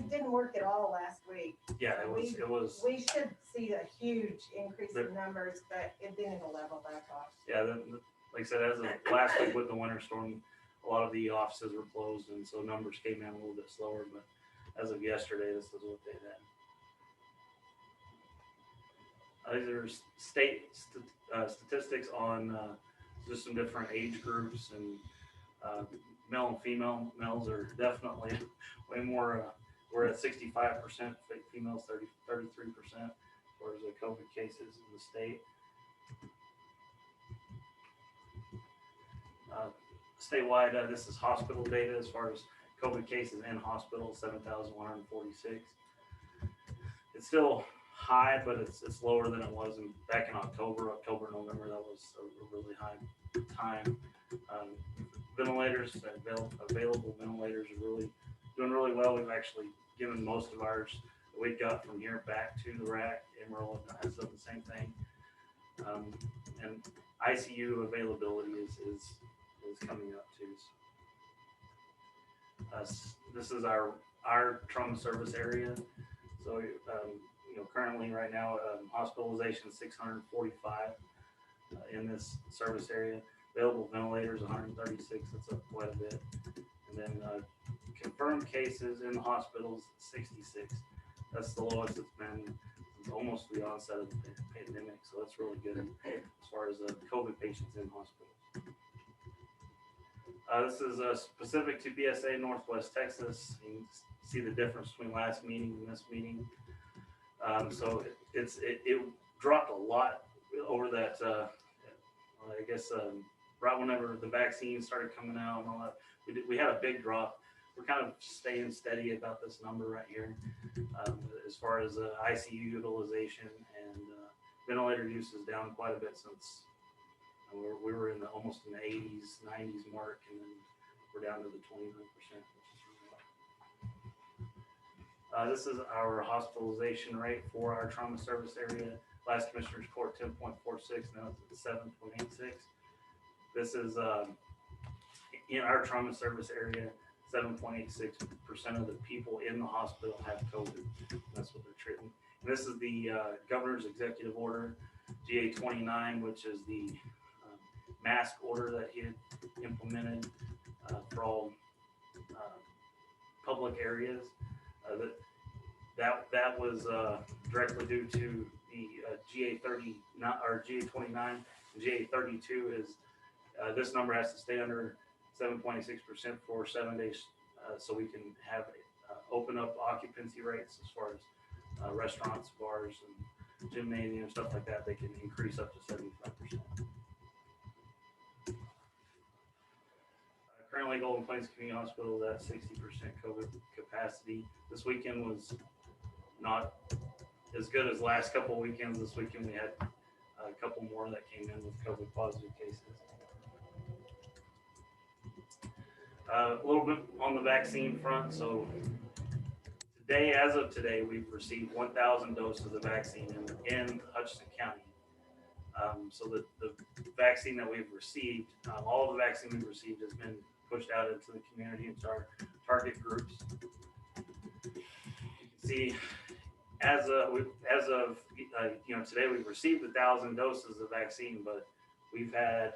didn't work at all last week. Yeah, So it was. We should see a huge increase in numbers, but it didn't level back off. Yeah, like I said, as of last week with the winter storm, a lot of the offices were closed, and so numbers came in a little bit slower. But as of yesterday, this is what they had. These are state statistics on just some different age groups, and male and female. Males are definitely way more. We're at 65%, females 33% as far as the COVID cases in the state. Statewide, this is hospital data as far as COVID cases in hospital, 7,146. It's still high, but it's lower than it was back in October, November. That was a really high time. Ventilators, available ventilators are really doing really well. We've actually given most of ours that we got from here back to the rack. Emerald has done the same thing. And ICU availability is coming up too. This is our trauma service area. So currently right now hospitalization 645 in this service area. Available ventilators 136. That's up quite a bit. And then confirmed cases in the hospitals 66. That's the lowest it's been since almost the onset of the pandemic. So that's really good as far as COVID patients in hospitals. This is specific to BSA Northwest Texas. You can see the difference between last meeting and this meeting. So it dropped a lot over that. I guess right whenever the vaccine started coming out and all that, we had a big drop. We're kind of staying steady about this number right here as far as ICU utilization, and ventilator use is down quite a bit since we were almost in the 80s, 90s mark, and then we're down to the 29%, which is really low. This is our hospitalization rate for our trauma service area. Last Commissioner's Court 10.46, now it's at 7.86. This is in our trauma service area, 7.86% of the people in the hospital have COVID. That's what they're treating. And this is the governor's executive order, GA 29, which is the mask order that he had implemented for all public areas. That was directly due to the GA 30 or GA 29. And GA 32 is this number has to stay under 7.6% for 7 days, so we can have open up occupancy rates as far as restaurants, bars, and gymnasium, stuff like that. They can increase up to 75%. Currently, Golden Plains Community Hospital is at 60% COVID capacity. This weekend was not as good as last couple weekends. This weekend we had a couple more that came in with COVID positive cases. A little bit on the vaccine front. So today, as of today, we've received 1,000 doses of vaccine in Hutchinson County. So the vaccine that we've received, all of the vaccine we've received has been pushed out into the community, into our target groups. You can see, as of today, we've received 1,000 doses of vaccine, but we've had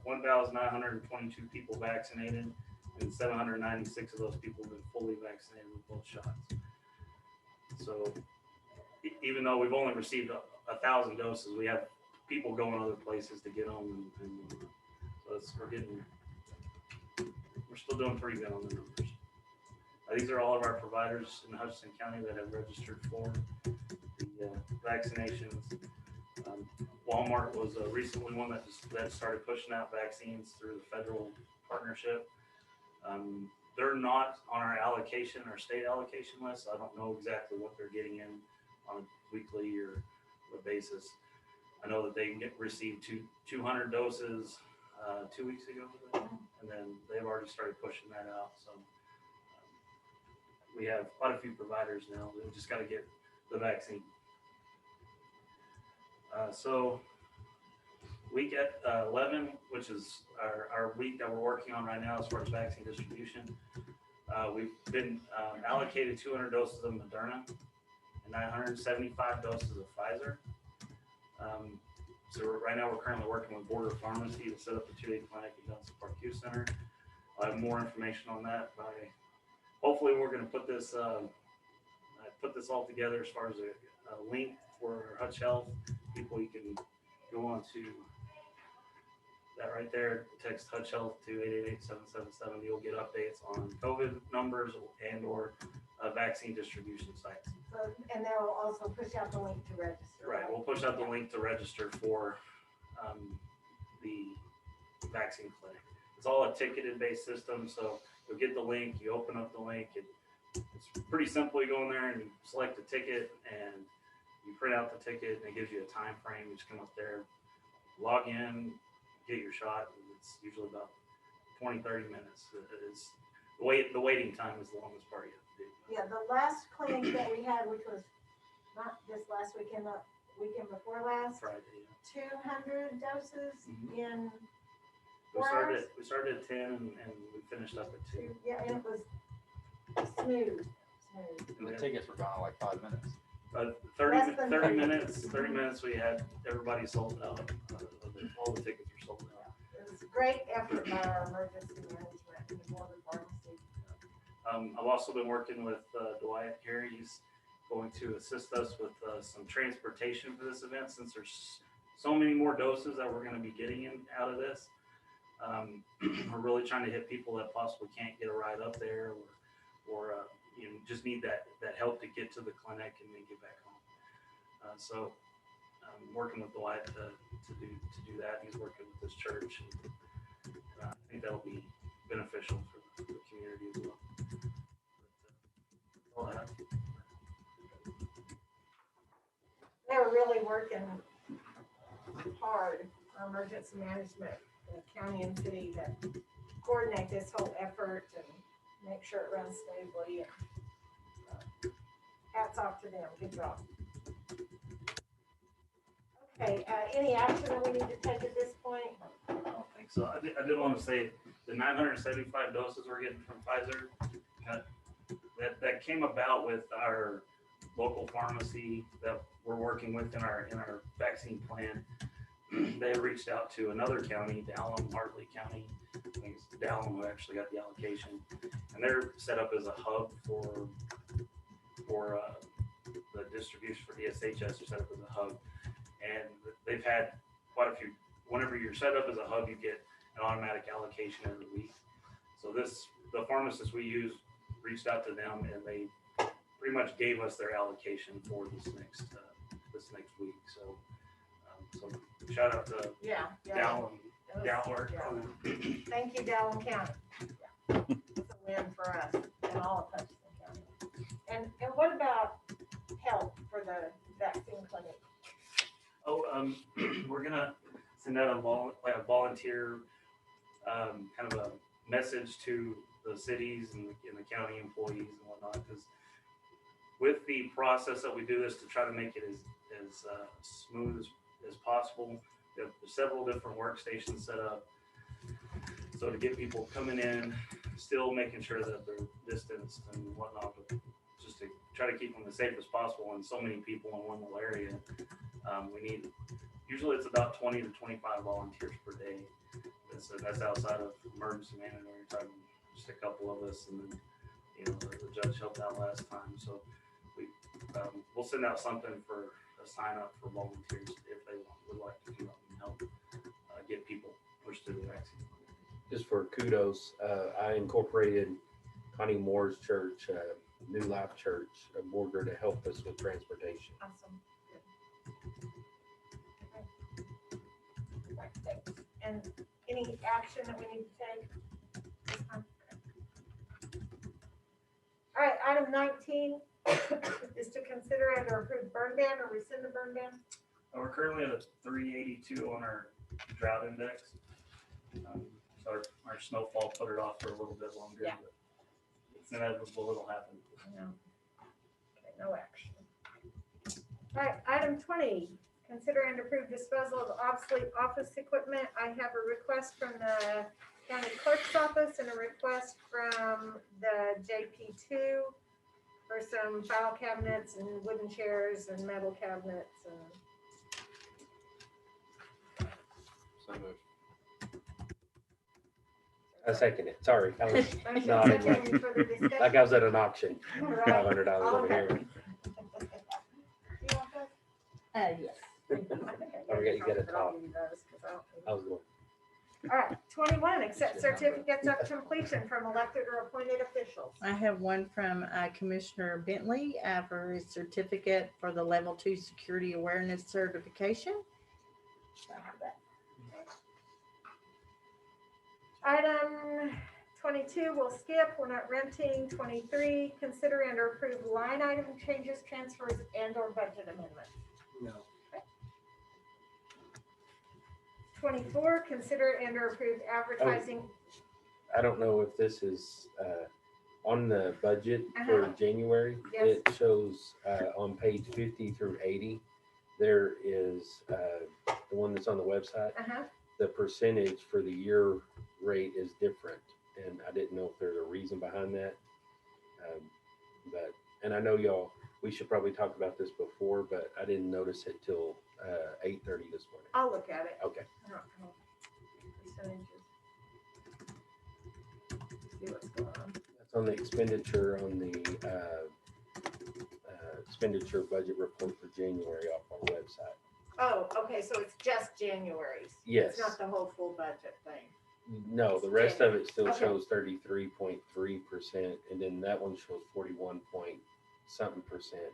1,922 people vaccinated, and 796 of those people have been fully vaccinated with both shots. So even though we've only received 1,000 doses, we have people going other places to get them, and so we're still doing pretty good on the numbers. These are all of our providers in Hutchinson County that have registered for the vaccinations. Walmart was recently one that started pushing out vaccines through the federal partnership. They're not on our state allocation list, so I don't know exactly what they're getting in on a weekly or basis. I know that they received 200 doses 2 weeks ago, and then they've already started pushing that out. So we have quite a few providers now. We just got to get the vaccine. So week at 11, which is our week that we're working on right now as far as vaccine distribution. We've been allocated 200 doses of Moderna and 975 doses of Pfizer. Right now we're currently working with Border Pharmacy to set up the 2-day clinic at Johnson Park Q Center. I'll have more information on that by, hopefully we're going to put this all together as far as a link for Hutch Health. People, you can go on to that right there, text Hutch Health to 888-777. You'll get updates on COVID numbers and or vaccine distribution sites. So, and they'll also push out the link to register. Right, we'll push out the link to register for the vaccine clinic. It's all a ticketed based system, so you'll get the link, you open up the link, it's pretty simple. You go in there and you select a ticket and you print out the ticket and it gives you a time frame. You just come up there, log in, get your shot. It's usually about 20-30 minutes. It's the waiting time is the longest part you have to do. Yeah, the last clinic that we had, which was not this last weekend, the weekend before last, Friday. 200 doses in We 4 hours. started at 10 and we finished up at 2. Yeah, and it was smooth. And the tickets were gone in like 5 minutes. 30 minutes we had everybody sold out. All the tickets were sold out. It was a great effort by our emergency management and the Border Pharmacy. I've also been working with Dwight here. He's going to assist us with some transportation for this event since there's so many more doses that we're going to be getting out of this. We're really trying to hit people that possibly can't get a ride up there or just need that help to get to the clinic and then get back home. So I'm working with Dwight to do that. He's working with this church. And, I think that'll be beneficial for the community as well. But, all that. They were really working hard, our emergency management, the county and city, to coordinate this whole effort and make sure it runs smoothly. And, hats off to them. Good job. Okay, any action that we need to take at this point? I don't think so. I did want to say the 975 doses we're getting from Pfizer, that came about with our local pharmacy that we're working with in our vaccine plan. They reached out to another county, Dallam, Hartley County. I think it's Dallam who actually got the allocation, and they're set up as a hub for the distribution for DSHS. They're set up as a hub, and they've had quite a few. Whenever you're set up as a hub, you get an automatic allocation every week. So the pharmacist we use reached out to them, and they pretty much gave us their allocation for this next week. So shout out to Dallam. Thank you, Dallam County. Yeah. It's a win for us and all of Hutchinson County. And what about help for the vaccine clinic? We're gonna send out a volunteer kind of a message to the cities and the county employees and whatnot, because with the process that we do this to try to make it as smooth as possible, we have several different workstations set up. So to get people coming in, still making sure that they're distanced and whatnot, but just to try to keep them as safe as possible. And so many people in one little area, we need, usually it's about 20 to 25 volunteers per day. That's outside of emergency management. We're talking just a couple of us, and then the judge helped out last time. So we'll send out something for a sign up for volunteers if they would like to come up and help get people pushed to the vaccine. Just for kudos, I incorporated Connie Moore's church, New Life Church, Borger, to help us with transportation. Awesome. Okay. Thanks. And any action that we need to take this time? All right, item 19 is to consider and or approve burn ban or rescind the burn ban. We're currently at a 382 on our drought index. So our snowfall put it off for a little bit longer. Yeah. But it's inevitable it'll happen. No. Okay, no action. All right, item 20, consider and approve disposal of obsolete office equipment. I have a request from the county clerk's office and a request from the JP2 for some file cabinets and wooden chairs and metal cabinets and So moved. I second it. Sorry. I was Motion nodding second, any further like discussion? I was at an auction. All right. $500 All over in here. favor? Do you want those? Yes. Oh, yeah, you gotta talk. I was going, All right, 21, accept certificates of completion from elected or appointed officials. I have one from Commissioner Bentley for his certificate for the Level 2 Security Awareness Certification. Item 22, we'll skip, we're not renting. 23, consider and or approve line item changes, transfers, and or budget amendments. No. 24, consider and or approve advertising. I don't know if this is on the budget for Uh-huh. January. Yes. It shows on page 50 through 80, there is the one that's on the website. Uh-huh. The percentage for the year rate is different. And I didn't know if there's a reason behind that. But, and I know y'all, we should probably talk about this before, but I didn't notice it till 8:30 this morning. I'll look at it. Okay. I don't know. Percentages. See what's going on. That's on the expenditure on the expenditure budget report for January off our website. Oh, okay, so it's just January's. Yes. It's not the whole full budget thing. No, the rest of it still Okay. shows 33.3%, and then that one shows 41 point something percent,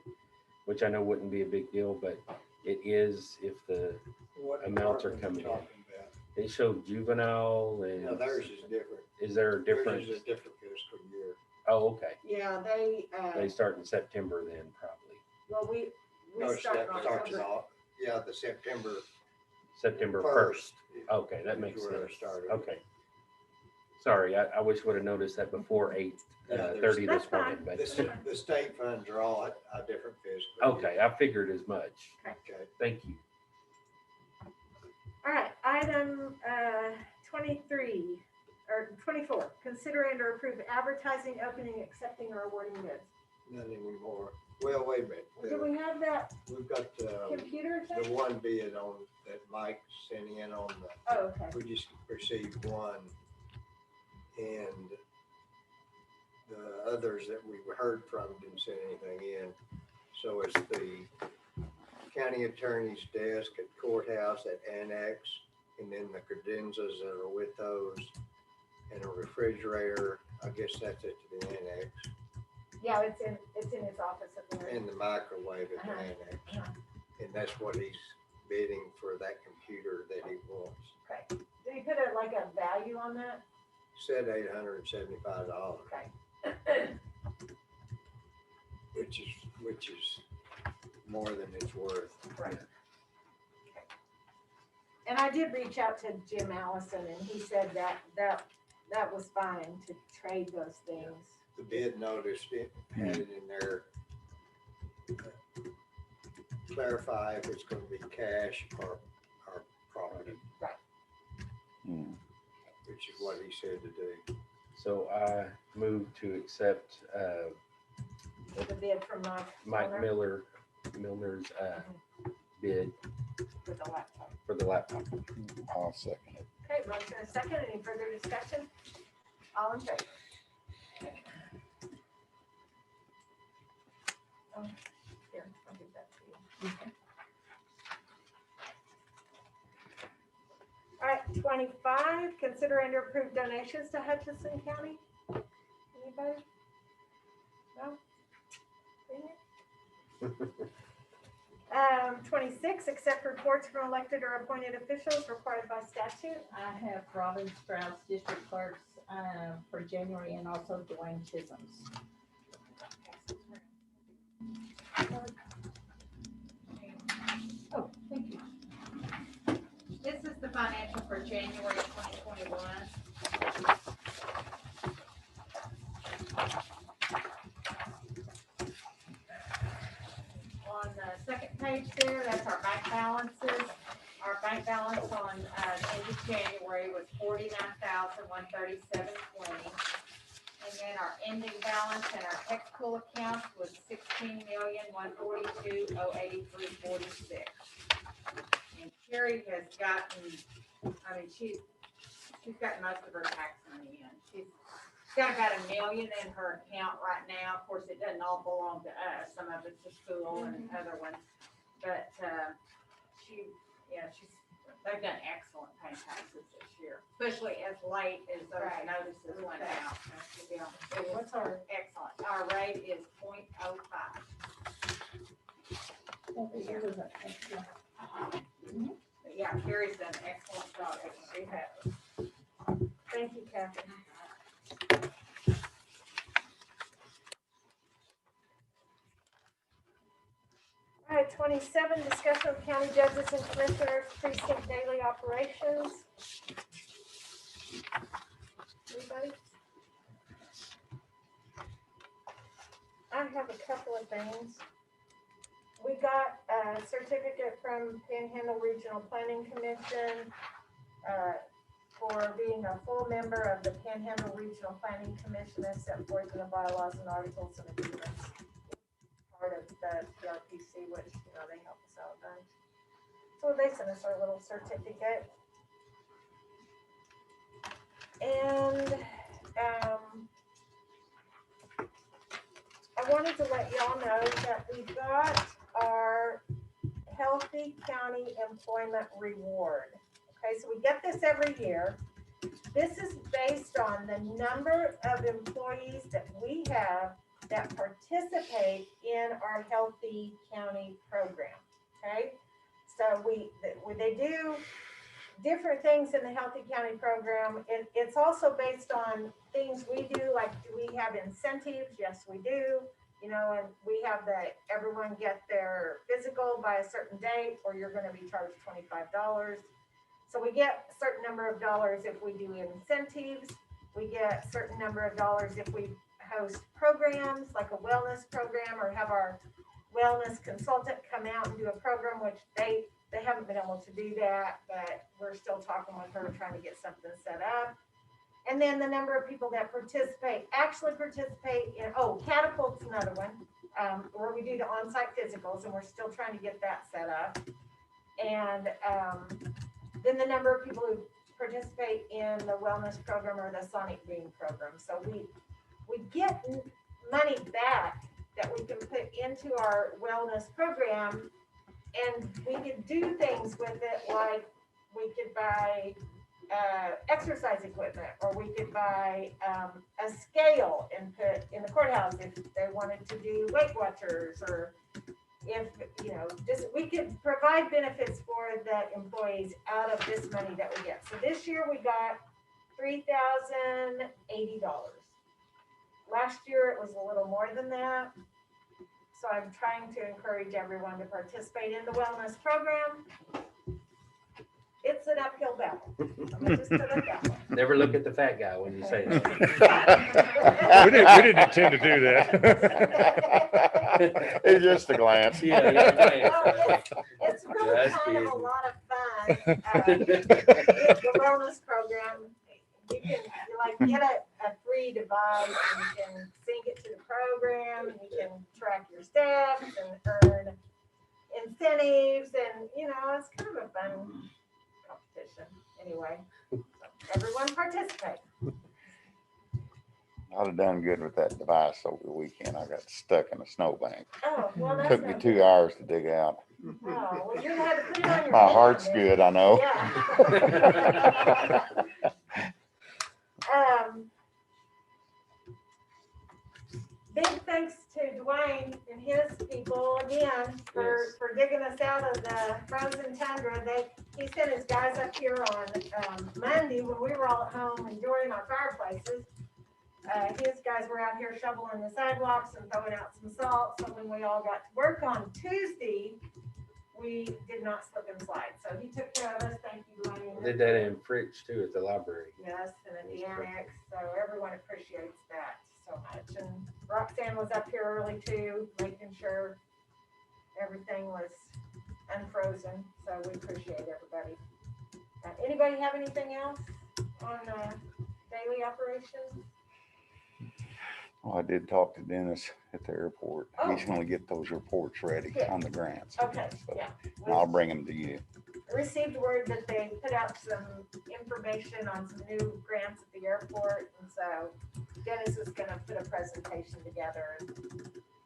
which I know wouldn't be a big deal, but it is if the What amounts are department coming in. talking about? They show juvenile No, and theirs is different. is there a difference? Theirs is a different fiscal year. Oh, okay. Yeah, They start in September then, probably. well, we No, start that on starts October. off, yeah, the September September 1st. first. Okay, that makes is where it sense. started. Okay. Sorry, I wish I would have noticed that before 8:30 That's this morning, fine. but, The state funds are all a different fiscal. okay, I figured as much. Okay. Thank you. All right, item 23, or 24, consider and or approve advertising, opening, accepting, or awarding bids. Not anymore. Well, wait a minute. Do we have that We've got computer the thing? one bid on, that Mike sent in on the, Oh, okay. we just received one. And the others that we heard from didn't send anything in. So it's the county attorney's desk at courthouse at annex, and then the credenzas that are with those, and a refrigerator, I guess that's it to the annex, Yeah, it's in his office at the and the microwave at the Uh-huh. annex. Uh-huh. And that's what he's bidding for, that computer that he wants. Okay. Do you put a value on that? Said $875, Okay. which is more than it's worth. Right. And I did reach out to Jim Allison, and he said that was fine to trade those things. The bid notice, it had it in there. Clarify if it's gonna be cash or property, Hmm. which is what he said to do. So I move to accept The bid from Mike Miller Milner's bid with the laptop. for the laptop. I'll second it. Okay, motion and second. Any further discussion? All in favor? Oh, here, I'll give that to you. All right, 25, consider and approve donations to Hutchinson County. Anybody? No? 26, accept reports from elected or appointed officials required by statute. I have Robin Strauss, district clerks, for January, and also Dwayne Chisholm's. Oh, thank you. This is the financial for January 2021. On the second page there, that's our bank balance. bank balance on, end of January was 49,137.20. And then our ending balance in our tax pool accounts was 16,142,083.46. And Carrie has gotten, I mean, she's got most of her tax money in. She's got about $1 million in her account right now. Of course, it doesn't all belong to us. Some of it's the school and other ones. But, they've done excellent paying taxes this year, especially as late as those notices went out. Yeah, it was What's our, excellent. Our rate is 0.05. But yeah, Carrie's done an excellent job. She has. thank you, Kathy. All right, 27, discussion of county judges and commissioners precinct daily operations. Anybody? I have a couple of things. We got a certificate from Panhandle Regional Planning Commission for being a full member of the Panhandle Regional Planning Commission as set forth in the bylaws and articles and agreements. Part of the PRPC, which, they help us out a bunch. So they sent us our little certificate. And I wanted to let y'all know that we got our Healthy County Employment Reward. Okay, so we get this every year. This is based on the number of employees that we have that participate in our Healthy County program. Okay, so they do different things in the Healthy County program. It's also based on things we do, like do we have incentives? Yes, we do. And we have everyone get their physical by a certain date, or you're going to be charged $25. So we get a certain number of dollars if we do incentives. We get a certain number of dollars if we host programs like a wellness program, or have our wellness consultant come out and do a program, which they haven't been able to do that, but we're still talking with her, trying to get something set up. And then the number of people that actually participate in, Catapult's another one, where we do the on-site physicals, and we're still trying to get that set up. And then the number of people who participate in the wellness program or the Sonic Beam program. So we get money back that we can put into our wellness program, and we could do things with it, like we could buy exercise equipment, or we could buy a scale and put in the courthouse if they wanted to do Weight Watchers, or if, we could provide benefits for the employees out of this money that we get. So this year we got $3,080. Last year it was a little more than that. So I'm trying to encourage everyone to participate in the wellness program. It's an uphill battle. I'm gonna just put it that way. Never look at the fat guy when you say that. We didn't intend to do that. It's just a glance. Yeah. It's really That's kind of good. a lot of fun. The wellness program, you can get a free device, and you can sync it to the program, and you can track your steps and earn incentives, and it's kind of a fun competition. Anyway, so everyone participate. I'd have done good with that device over the weekend. I got stuck in a snowbank. Oh, well, that's Took me no 2 good. hours to dig out. Oh, well, you had to put it on your My hand, heart's then. good, I know. Yeah. Big thanks to Dwayne and his people again for digging us out of the frozen tundra. He sent his guys up here on Monday when we were all at home enjoying our fireplaces. His guys were out here shoveling the sidewalks and throwing out some salt. So when we all got to work on Tuesday, we did not slip and slide. So he took care of us. Thank you, Dwayne. Did that in Fritch too at the library. Yes, and at the annex. So everyone appreciates that so much. And Roxanne was up here early too, making sure everything was unfrozen. So so we appreciate everybody. Anybody have anything else on daily operations? Well, I did talk to Dennis at the airport. He's Oh. gonna get those reports ready Good. on the grants. Okay, So, yeah. and I'll bring them to you. I received word that they put out some information on some new grants at the airport, and so Dennis is gonna put a presentation together and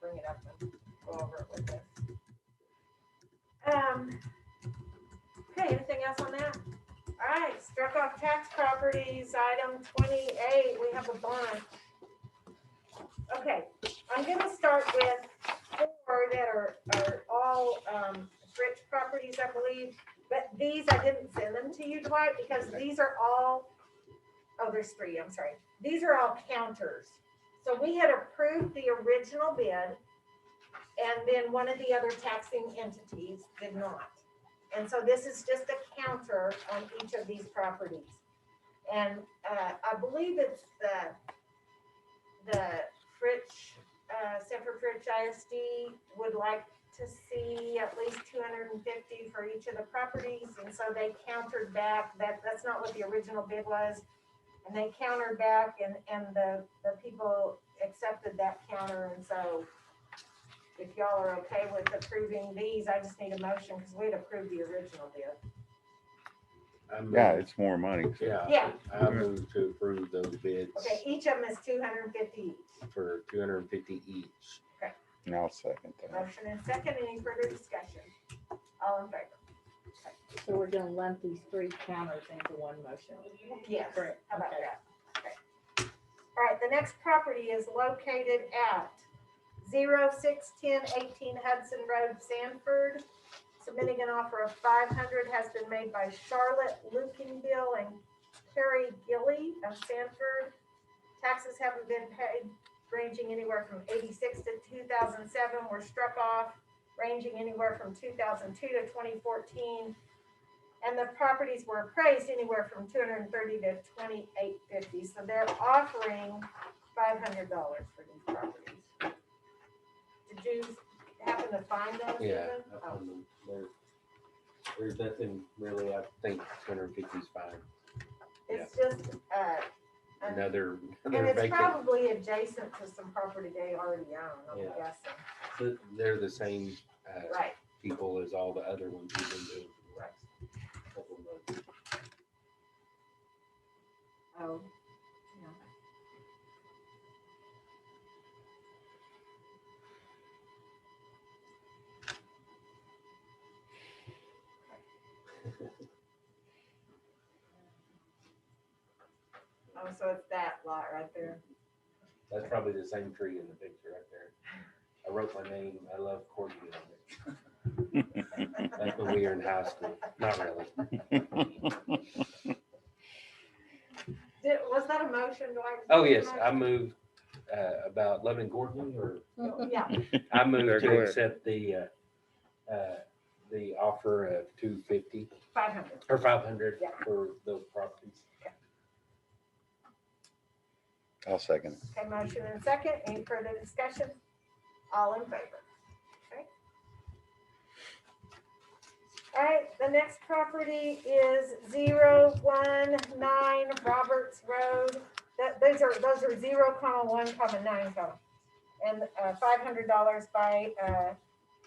bring it up and go over it with us. Okay, anything else on that? All right, struck off tax properties, item 28, we have a bunch. Okay, I'm gonna start with 4 that are all Fritz properties, I believe. But these, I didn't send them to you, Dwight, because these are all, oh, there's 3, I'm sorry. These are all counters. So we had approved the original bid, and then one of the other taxing entities did not. And so this is just a counter on each of these properties. And I believe it's the Fritz, Sanford Fritz ISD would like to see at least 250 for each of the properties, and so they countered back. That's not what the original bid was, and they countered back, and the people accepted that counter, and so if y'all are okay with approving these, I just need a motion because we'd approved the original bid. Yeah, it's more money. Yeah. Yeah. I move to approve those bids Okay, each of them is 250 each. for 250 each. And I'll second that. Motion and second. Any further discussion? All in favor? So we're gonna lump these 3 counters into one motion. Yes. Correct. How about Okay. that? Okay. All right, the next property is located at 061018 Hudson Road, Sanford. Submitting an offer of $500 has been made by Charlotte Lukinbill and Carrie Gilly of Sanford. Taxes haven't been paid, ranging anywhere from 86 to 2007 were struck off, ranging anywhere from 2002 to 2014. And the properties were appraised anywhere from 230 to 2850. So they're offering $500 for these properties. Did you happen to find those? Yeah. even? I Oh, found them. There's nothing really, I think 250 is fine. it's just Another and it's vacant, probably adjacent to some property they already own, I'm Yeah. guessing. they're the same Right. people as all the other ones we've been doing for the Right. last couple of months. Oh, yeah. Oh, so it's that lot right there. That's probably the same tree in the picture right there. I wrote my name, I love cornmeal on it. Back when we were in high school. Not really. Was that a motion? Do I? Oh, yes, I moved about Levin Gordon, or Yeah, I moved Yeah, go to ahead. accept the offer of 250 500. or 500 Yeah. for those properties. I'll second it. Okay, motion and second. Any further discussion? All in favor? Okay. All right, the next property is 019 Roberts Road. Those are 0,1,9, and $500 by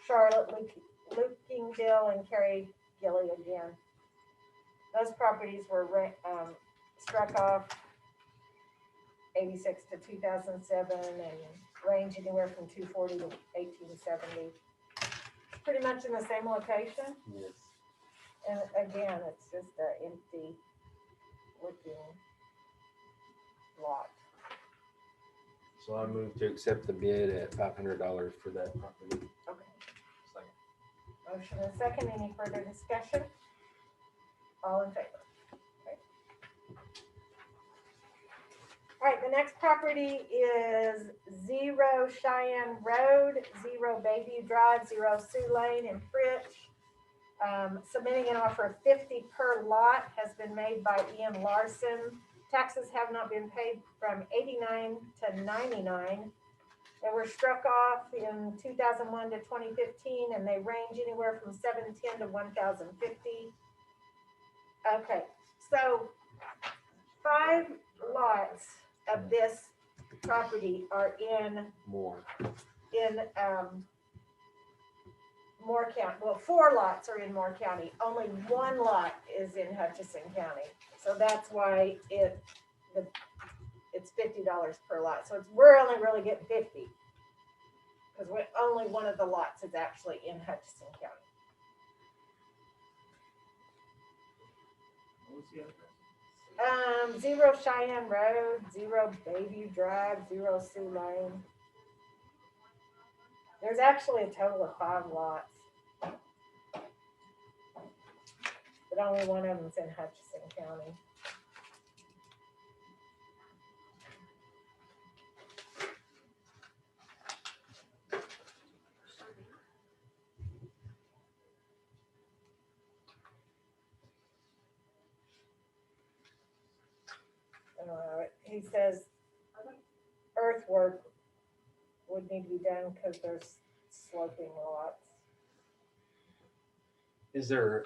Charlotte Lukinbill and Carrie Gilly again. Those properties were struck off 86 to 2007 and range anywhere from 240 to 1870. Pretty much in the same location. Yes. And again, it's just an empty looking lot. So I moved to accept the bid at $500 for that property. Okay. Second. Motion and second. Any further discussion? All in favor? Okay. All right, the next property is 0 Cheyenne Road, 0 Bayview Drive, 0 Sioux Lane in Fritz. Submitting an offer of 50 per lot has been made by Ian Larson. Taxes have not been paid from 89 to 99. They were struck off in 2001 to 2015, and they range anywhere from 710 to 1050. Okay, so 5 lots of this property are in More. Moore County. Well, 4 lots are in Moore County. Only 1 lot is in Hutchinson County. So that's why it's $50 per lot. So we're only really getting 50 because only one of the lots is actually in Hutchinson County. What was the other? 0 Cheyenne Road, 0 Bayview Drive, 0 Sioux Lane. There's actually a total of 5 lots. But only one of them's in Hutchinson County. He says earthwork would need to be done because there's sloping lots. Is there,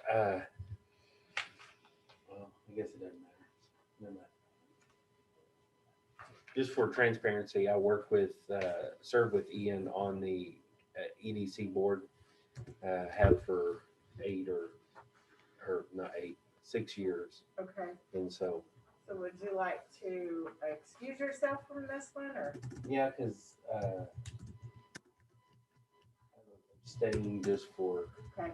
well, I guess it doesn't matter. Never mind. Just for transparency, I work with, served with Ian on the EDC board, have for 6 years. Okay. And so, So would you like to excuse yourself from this one, or? yeah, because staying just for. Okay.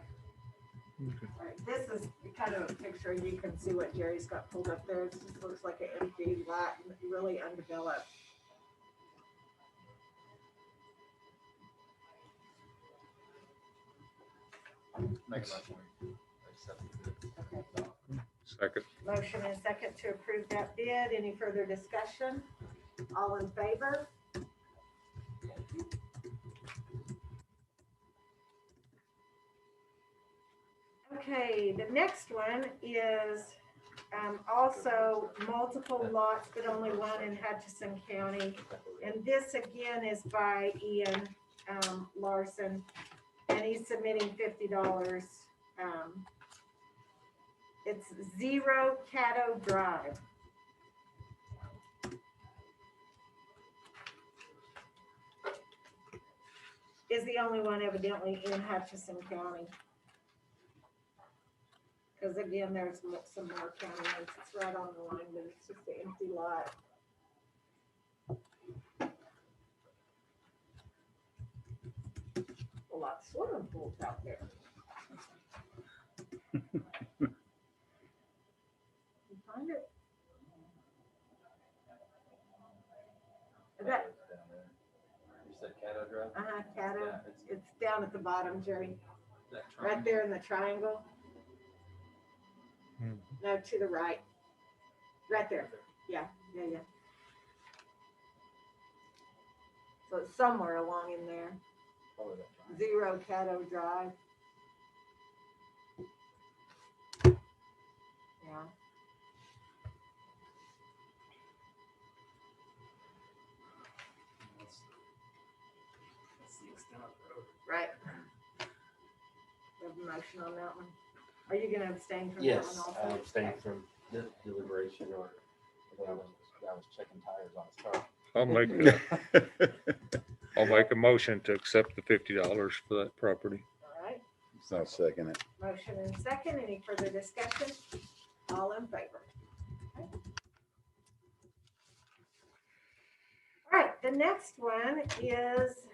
All right, this is kind of a picture. You can see what Jerry's got pulled up there. It just looks like an empty lot, really undeveloped. Make a motion, we accept it. Okay. Second. Motion and second to approve that bid. Any further discussion? All in favor? Okay, the next one is also multiple lots, but only one in Hutchinson County. And this again is by Ian Larson, and he's submitting $50. It's 0 Caddo Drive. Is the only one evidently in Hutchinson County. Because again, there's some more county ones. It's right on the line, but it's just an empty lot. A lot of swimming pools out there. You find it? That, You said Caddo Drive? Caddo. Yeah, It's down at the bottom, Jerry. that Right triangle. there in the triangle. Hmm. No, to the right. Right there. Yeah. So it's somewhere along in there. Probably that triangle. 0 Caddo Drive. Yeah. That's the extent of the road. Right. You have a motion on that one. Are you gonna abstain from that Yes, one I also? abstain from the deliberation or. I was checking tires on his car. I'll make a motion to accept the $50 for that property. All right. I'll second it. Motion and second. Any further discussion? All in favor? Okay. All right, the next one is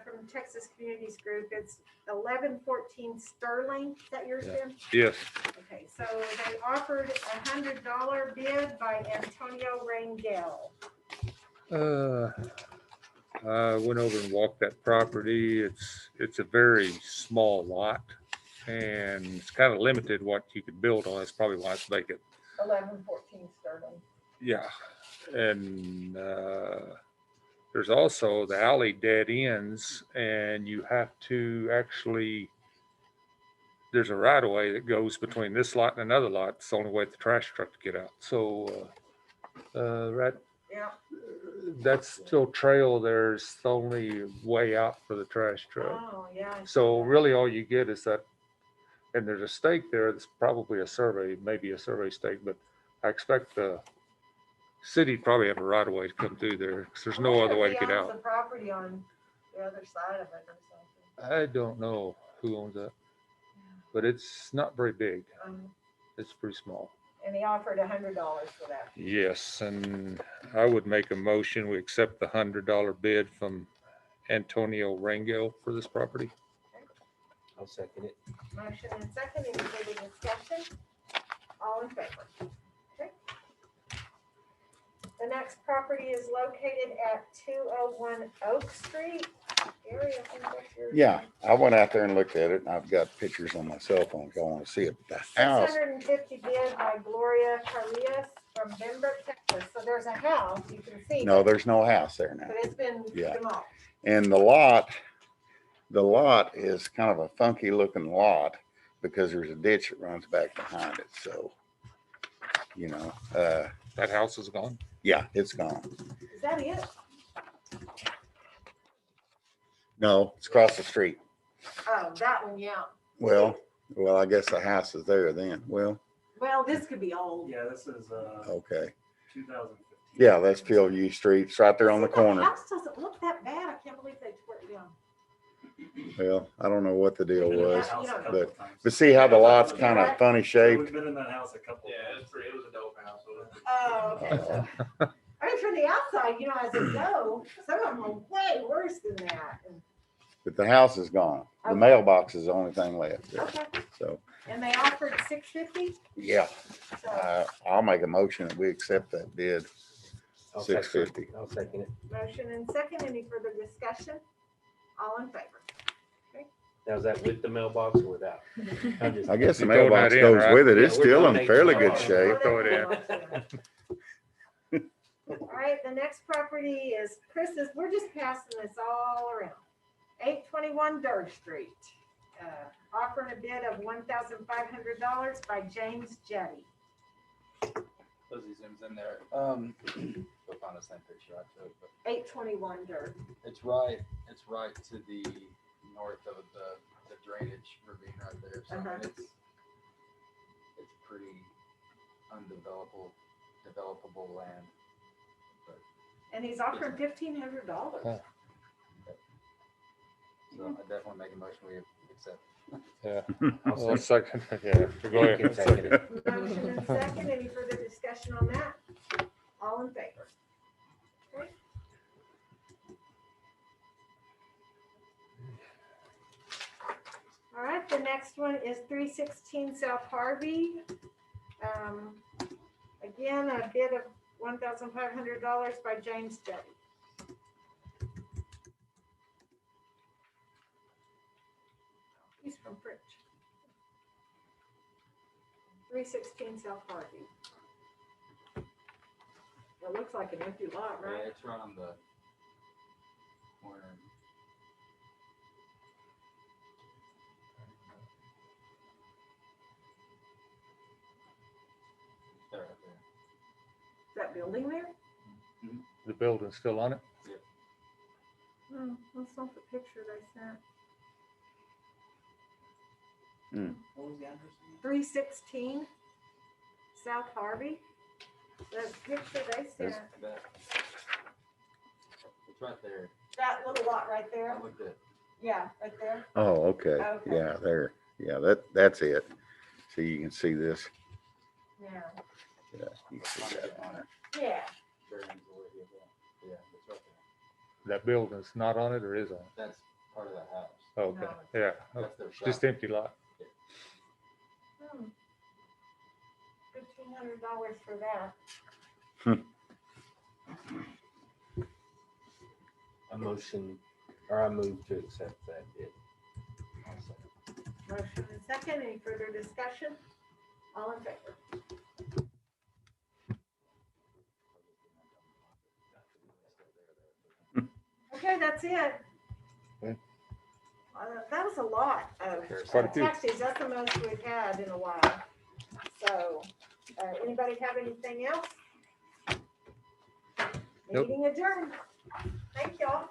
from Texas Communities Group. It's 1114 Sterling. Is that yours, Yeah. Jim? Yes. Okay, so they offered a $100 bid by Antonio Rangel. I went over and walked that property. It's a very small lot, and it's kind of limited what you could build on. That's probably why it's vacant. 1114 Sterling. Yeah, and there's also the alley dead ends, and you have to actually, there's a right of way that goes between this lot and another lot. It's the only way the trash truck to get out. So right, Yeah. that's still trail. There's only way out for the trash truck. Oh, yeah. I see So that. really all you get is that, and there's a stake there that's probably a survey, maybe a survey stake, but I expect the city probably have a right of way to come through there because there's I no wonder other if way he to get owns out. the property on the other side of it or something. I don't know who owns that, but it's not very big. It's pretty small. And he offered $100 for that. Yes, and I would make a motion, we accept the $100 bid from Antonio Rangel for this property. I'll second it. Motion and second, any further discussion? All in favor? Okay. The next property is located at 201 Oak Street. Gary, I think that's yours. Yeah, I went out there and looked at it, and I've got pictures on my cell phone if y'all want to see it. The house, 650 bid by Gloria Carlias from Denver, Texas. So there's a house, you can see. no, there's no house there now. But it's been Yeah. demolished. And the lot is kind of a funky looking lot because there's a ditch that runs back behind it. So, you know, That house is gone? yeah, it's gone. Is that it? No, it's across the street. Oh, that one, yeah. Well, I guess the house is there then. Well, Well, this could be old. Yeah, this is, okay. 2015. Yeah, that's Philview Street. It's right there on the See, corner. The house doesn't look that bad. I can't believe they tore it down. Well, I don't know what the deal Yeah, was, you know, but see how the lot's kind of funny shaped? We've been in that house a couple. Yeah, it was a dope house. Oh, okay. So, I mean, from the outside, you know, as it go, some of them are way worse than that. But the house is gone. The Okay. mailbox is the only thing left there. Okay. So, And they offered $650. yeah, So I'll make a motion that we accept that bid. I'll second it. $650. I'll second it. motion and second. Any further discussion? All in favor? Now, is that with the mailbox or without? I'm just- I guess the You throw mailbox that in, goes right? with it. Yeah, It's we're still in donating fairly the good mailbox. shape. Throw it in. All right, the next property is Chris's. We're just passing this all around. 821 Durr Street. Offering a bid of $1,500 by James Jetty. Lizzie zooms in there. We'll find the same picture I took, but 821 Durr. it's right to the north of the drainage ravine right there. So Uh-huh. it's pretty developable land. But And he's offering $1,500. Huh. so I definitely make a motion we accept. Yeah. I'll Well, second. second, yeah, go You can ahead. second it. Motion and second. Any further discussion on that? All in favor? Okay. All right, the next one is 316 South Harvey. Again, a bid of $1,500 by James Jetty. He's from French. 316 South Harvey. It looks like an empty lot, Yeah, right? it's right on the corner. There, right there. Is that building there? The building's still on it? Oh, that's not the picture they sent. What was the address? 316 South Harvey. The picture they sent, It's right there. that little lot right there. I looked at. Yeah, right there. Oh, okay. Okay. Yeah, there. Yeah, that's it. So you can see this. Yeah. Yeah, you can see that on it. Yeah. Yeah, it's right there. That building's not on it or is on it? That's part of that house. Oh, okay, No. yeah, That's their shop. just empty lot. Hmm. $1,500 for that. A motion, or I move to accept that bid. Motion and second. Any further discussion? All in favor? Okay, that's it. Okay. That was a lot of Quite a few. taxis. That's the most we've had in a while. So, anybody have anything else? Nope. Meeting adjourned. Thank y'all.